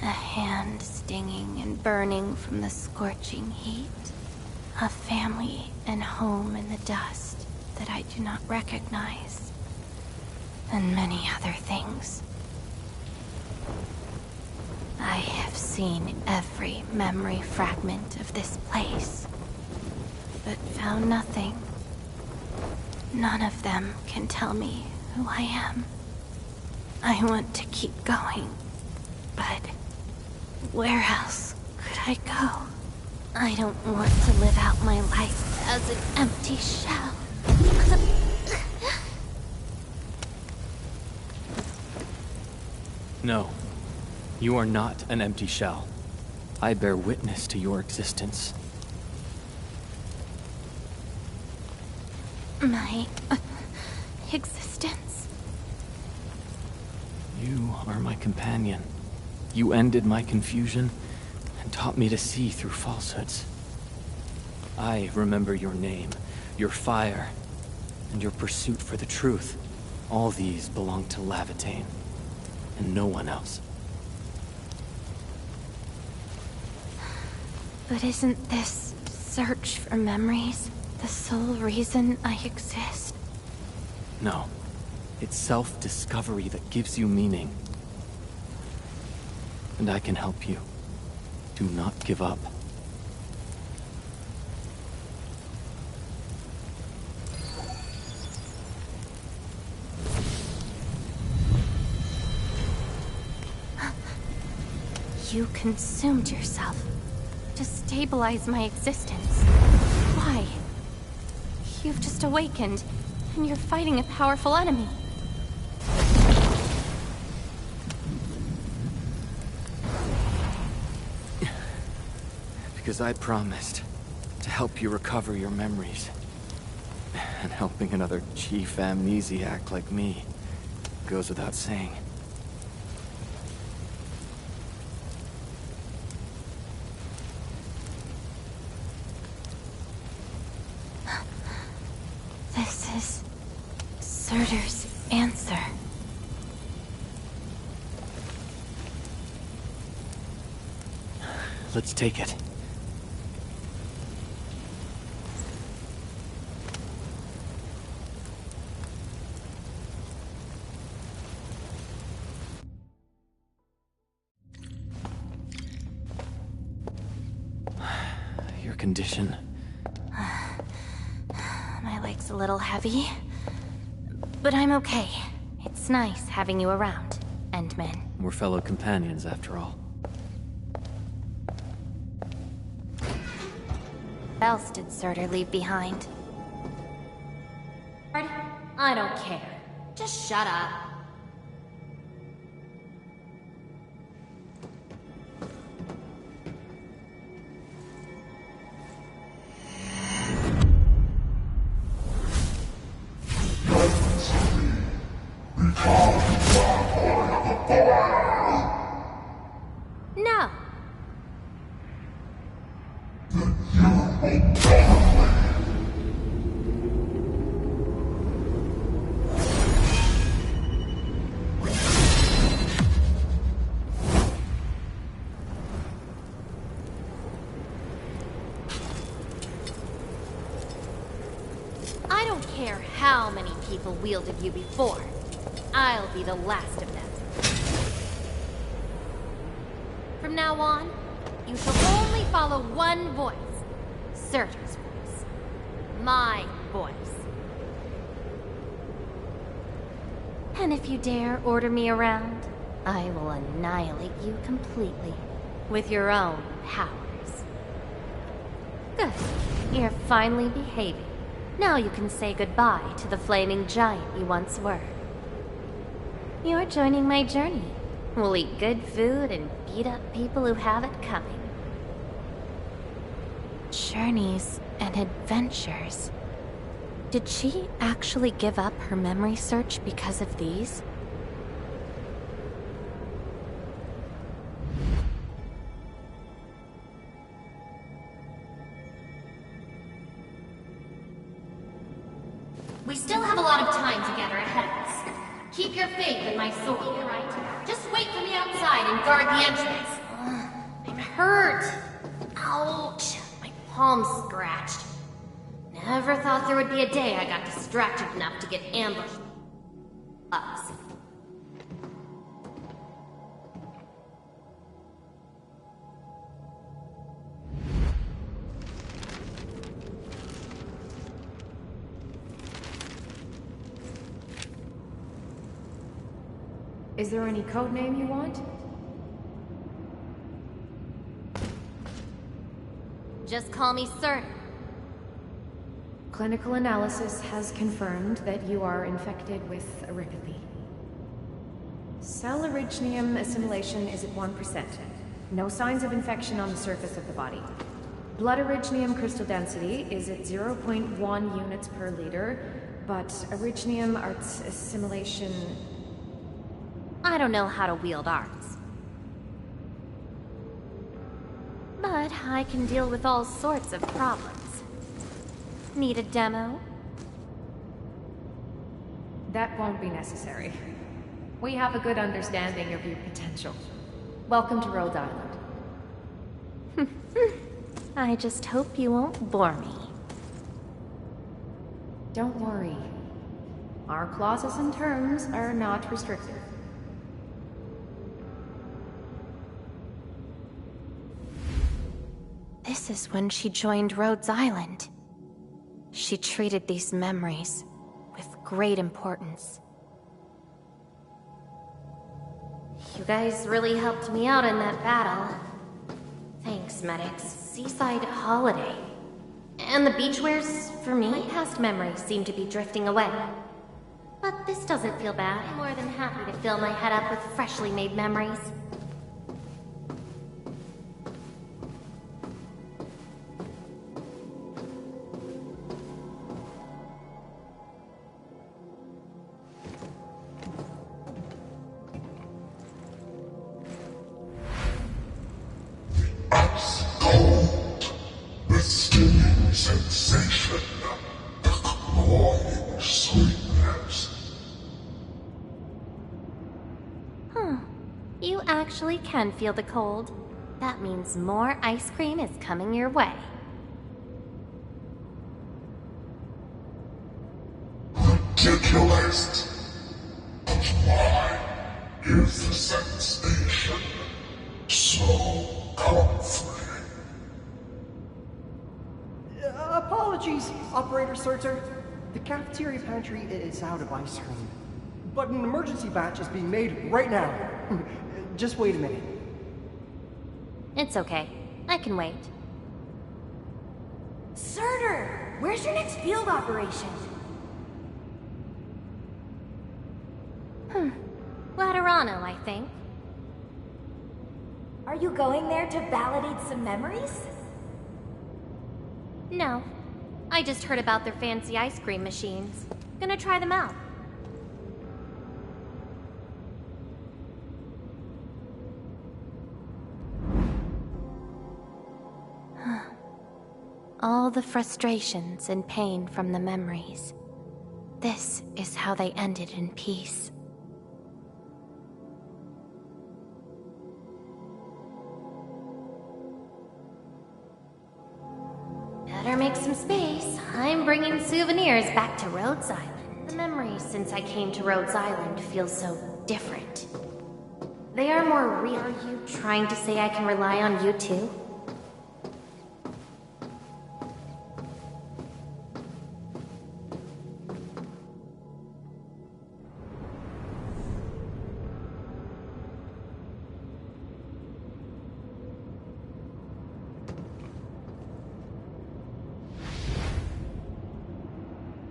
A hand stinging and burning from the scorching heat. A family and home in the dust that I do not recognize. And many other things. I have seen every memory fragment of this place, but found nothing. None of them can tell me who I am. I want to keep going, but where else could I go? I don't want to live out my life as an empty shell. No, you are not an empty shell. I bear witness to your existence. My existence? You are my companion. You ended my confusion and taught me to see through falsehoods. I remember your name, your fire, and your pursuit for the truth. All these belong to Lavatown, and no one else. But isn't this search for memories the sole reason I exist? No. It's self-discovery that gives you meaning. And I can help you. Do not give up. You consumed yourself to stabilize my existence. Why? You've just awakened, and you're fighting a powerful enemy. Because I promised to help you recover your memories. And helping another chief amnesiac like me goes without saying. This is Surtur's answer. Let's take it. Your condition. My leg's a little heavy, but I'm okay. It's nice having you around, Endman. We're fellow companions, after all. What else did Surtur leave behind? I don't care. Just shut up. No. I don't care how many people wielded you before. I'll be the last of them. From now on, you shall only follow one voice. Surtur's voice. My voice. And if you dare order me around, I will annihilate you completely. With your own powers. Good. You're finally behaving. Now you can say goodbye to the flaming giant you once were. You're joining my journey. We'll eat good food and beat up people who have it coming. Journeys and adventures. Did she actually give up her memory search because of these? We still have a lot of time together ahead of us. Keep your faith in my sword, alright? Just wait for me outside and guard the entrance. I'm hurt. Ouch. My palm's scratched. Never thought there would be a day I got distracted enough to get ambushed. Bugs. Is there any code name you want? Just call me Surtur. Clinical analysis has confirmed that you are infected with erypathy. Cell originium assimilation is at 1%. No signs of infection on the surface of the body. Blood originium crystal density is at 0.1 units per liter, but originium arts assimilation... I don't know how to wield arts. But I can deal with all sorts of problems. Need a demo? That won't be necessary. We have a good understanding of your potential. Welcome to Rhode Island. I just hope you won't bore me. Don't worry. Our clauses and terms are not restrictive. This is when she joined Rhodes Island. She treated these memories with great importance. You guys really helped me out in that battle. Thanks, medics. Seaside holiday. And the beachwares, for me, my past memories seem to be drifting away. But this doesn't feel bad. I'm more than happy to fill my head up with freshly made memories. Sensation, the cloying sweetness. You actually can feel the cold. That means more ice cream is coming your way. Ridiculous. But why is the sensation so comforting? Apologies, Operator Surtur. The cafeteria pantry is out of ice cream. But an emergency batch is being made right now. Just wait a minute. It's okay. I can wait. Surtur! Where's your next field operation? Laterano, I think. Are you going there to validate some memories? No. I just heard about their fancy ice cream machines. Gonna try them out. All the frustrations and pain from the memories. This is how they ended in peace. Better make some space. I'm bringing souvenirs back to Rhodes Island. The memories since I came to Rhodes Island feel so different. They are more real. Are you trying to say I can rely on you too?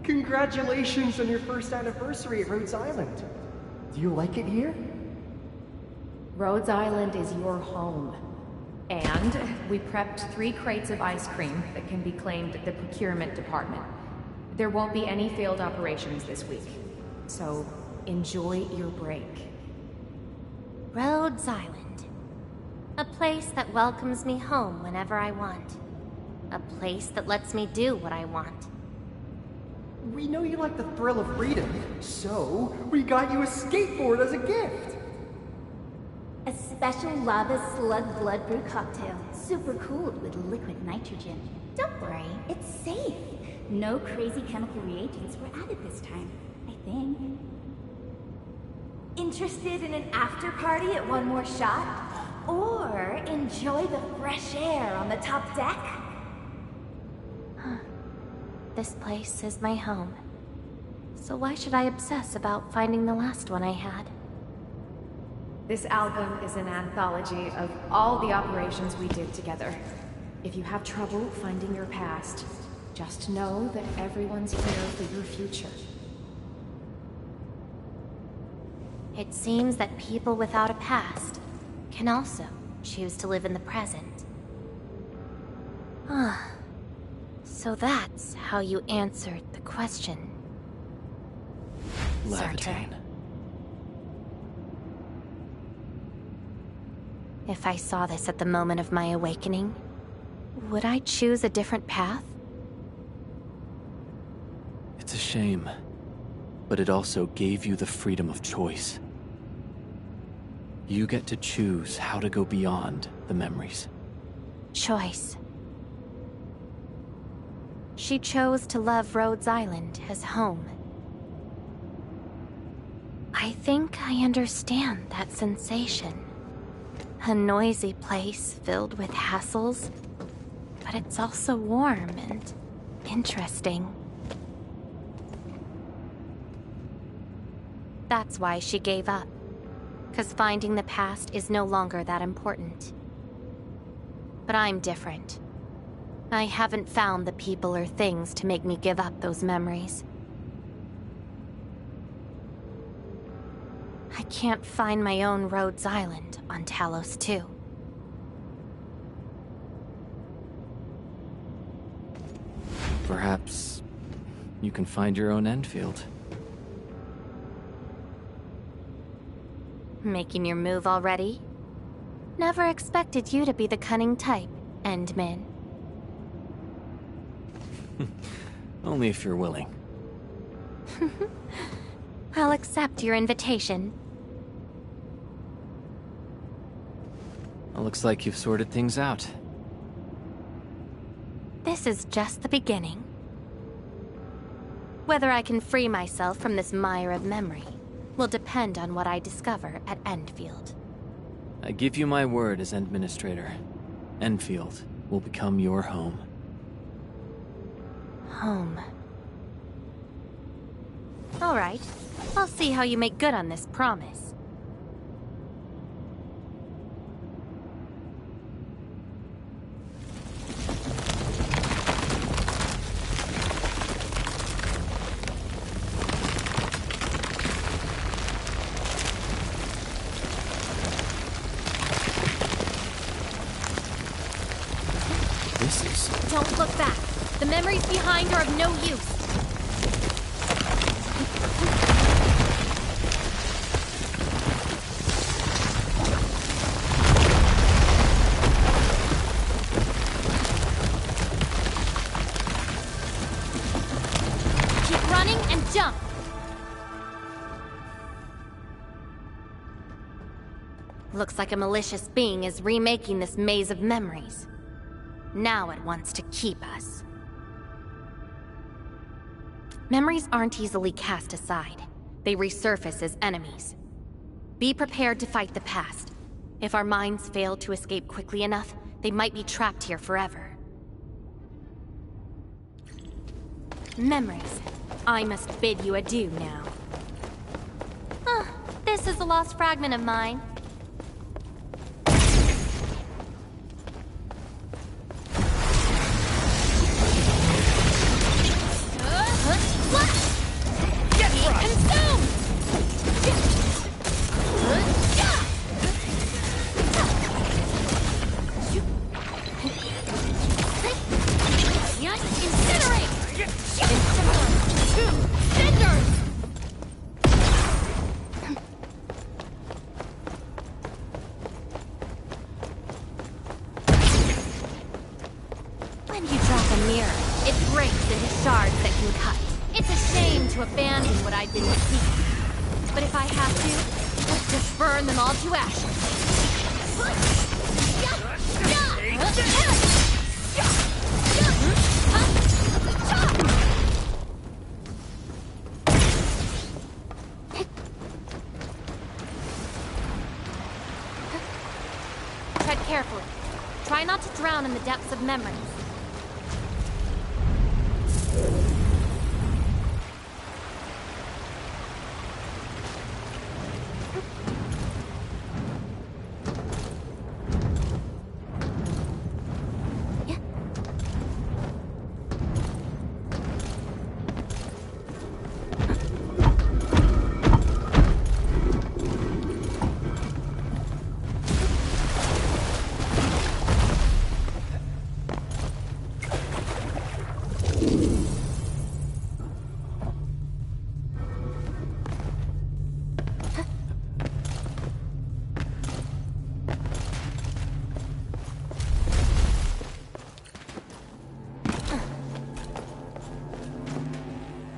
Congratulations on your first anniversary at Rhodes Island. Do you like it here? Rhodes Island is your home. And we prepped 3 crates of ice cream that can be claimed at the procurement department. There won't be any failed operations this week. So, enjoy your break. Rhodes Island. A place that welcomes me home whenever I want. A place that lets me do what I want. We know you like the thrill of freedom, so we got you a skateboard as a gift. A special lava slug blood brew cocktail, super cooled with liquid nitrogen. Don't worry, it's safe. No crazy chemical reagents were added this time, I think. Interested in an after party at One More Shot? Or enjoy the fresh air on the top deck? This place is my home. So why should I obsess about finding the last one I had? This album is an anthology of all the operations we did together. If you have trouble finding your past, just know that everyone's here for your future. It seems that people without a past can also choose to live in the present. So that's how you answered the question. Levitate. If I saw this at the moment of my awakening, would I choose a different path? It's a shame, but it also gave you the freedom of choice. You get to choose how to go beyond the memories. Choice. she chose to love Rhodes Island as home. I think I understand that sensation. A noisy place filled with hassles, but it's also warm and interesting. That's why she gave up, 'cause finding the past is no longer that important. But I'm different. I haven't found the people or things to make me give up those memories. I can't find my own Rhodes Island on Talos 2. Perhaps you can find your own Endfield. Making your move already? Never expected you to be the cunning type, Endmin. Only if you're willing. I'll accept your invitation. Well, looks like you've sorted things out. This is just the beginning. Whether I can free myself from this mire of memory will depend on what I discover at Endfield. I give you my word as Administrator. Endfield will become your home. Home. All right. I'll see how you make good on this promise. Don't look back. The memories behind are of no use. Keep running and jump. Looks like a malicious being is remaking this maze of memories. Now it wants to keep us. Memories aren't easily cast aside. They resurface as enemies. Be prepared to fight the past. If our minds fail to escape quickly enough, they might be trapped here forever. Memories. I must bid you adieu now. This is a lost fragment of mine. Tread carefully. Try not to drown in the depths of memories.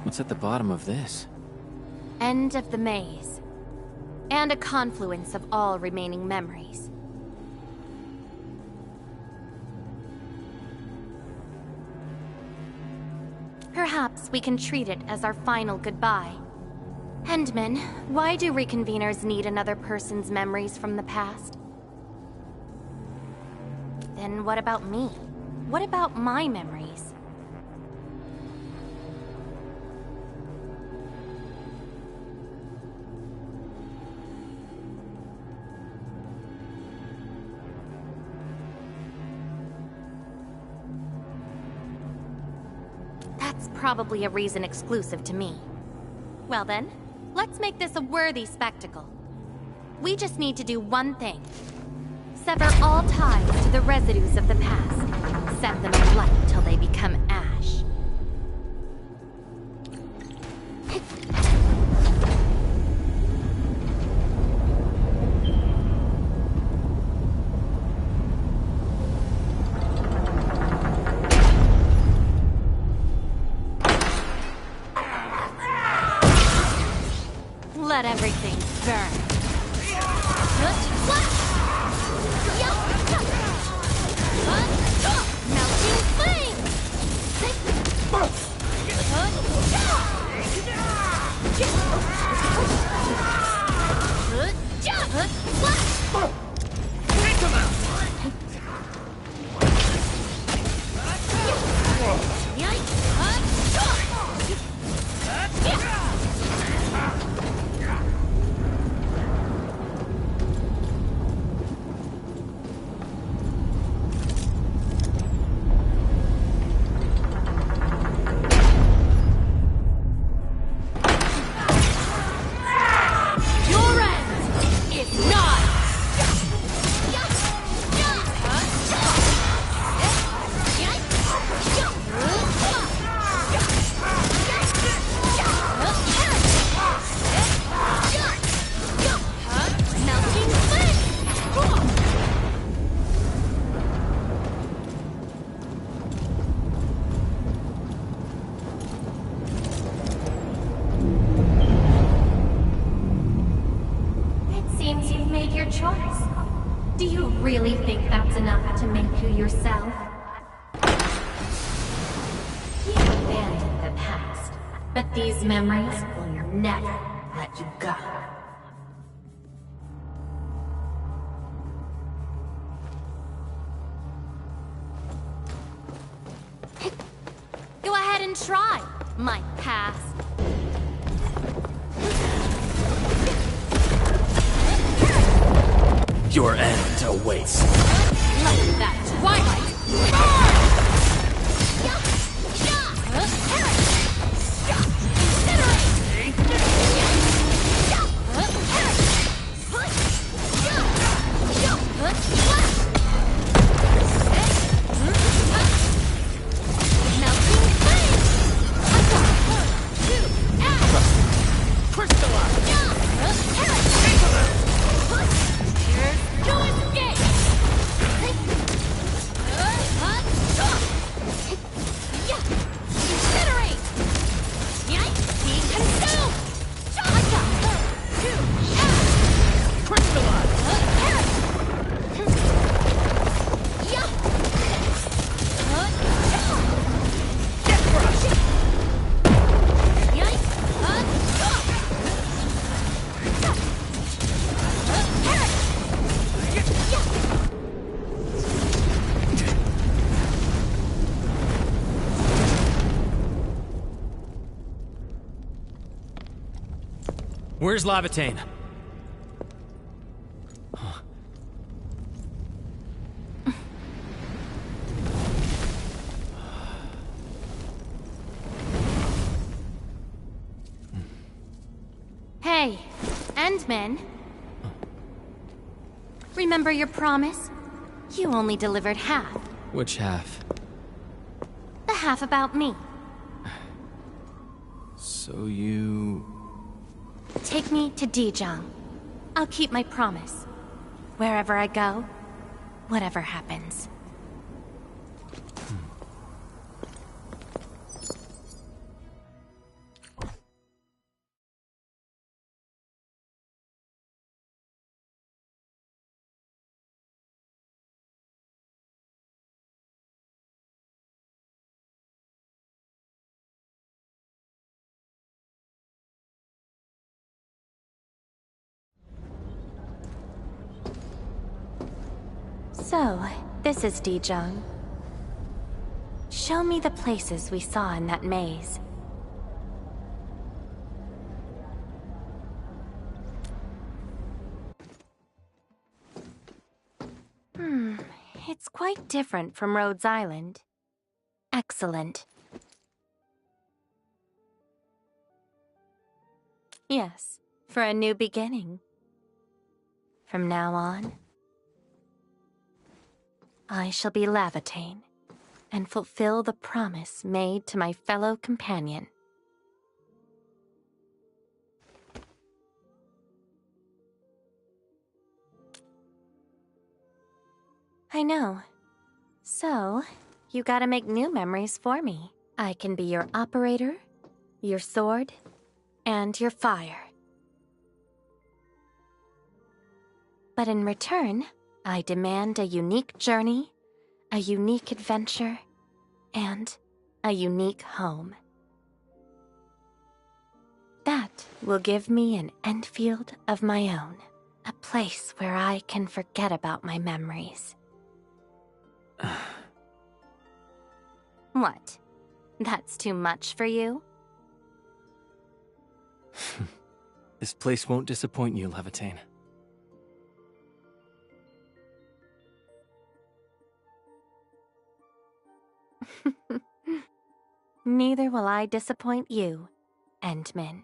What's at the bottom of this? End of the maze. And a confluence of all remaining memories. Perhaps we can treat it as our final goodbye. Endman, why do reconveners need another person's memories from the past? Then what about me? What about my memories? That's probably a reason exclusive to me. Well then, let's make this a worthy spectacle. We just need to do one thing. Sever all ties to the residues of the past. Set them alight till they become ash. Let everything burn. Melting flame! Take him out! Your end is not! Melting flame! It seems you've made your choice. Do you really think that's enough to make you yourself? You abandoned the past, but these memories will never let you go. Go ahead and try, my past. Your end awaits. Let that twilight burn! Melting flame! Crystallize! Here's no escape! Incinerate! Be consumed! Crystallize! Get crushed! Where's Lavatane? Hey, Endman. Remember your promise? You only delivered half. Which half? The half about me. So you... Take me to Dijong. I'll keep my promise. Wherever I go, whatever happens. So, this is Dijong. Show me the places we saw in that maze. It's quite different from Rhodes Island. Excellent. Yes, for a new beginning. From now on, I shall be Lavatane and fulfill the promise made to my fellow companion. I know. So, you gotta make new memories for me. I can be your operator, your sword, and your fire. But in return, I demand a unique journey, a unique adventure, and a unique home. That will give me an Endfield of my own, a place where I can forget about my memories. What? That's too much for you? This place won't disappoint you, Levitain. Neither will I disappoint you, Endmin.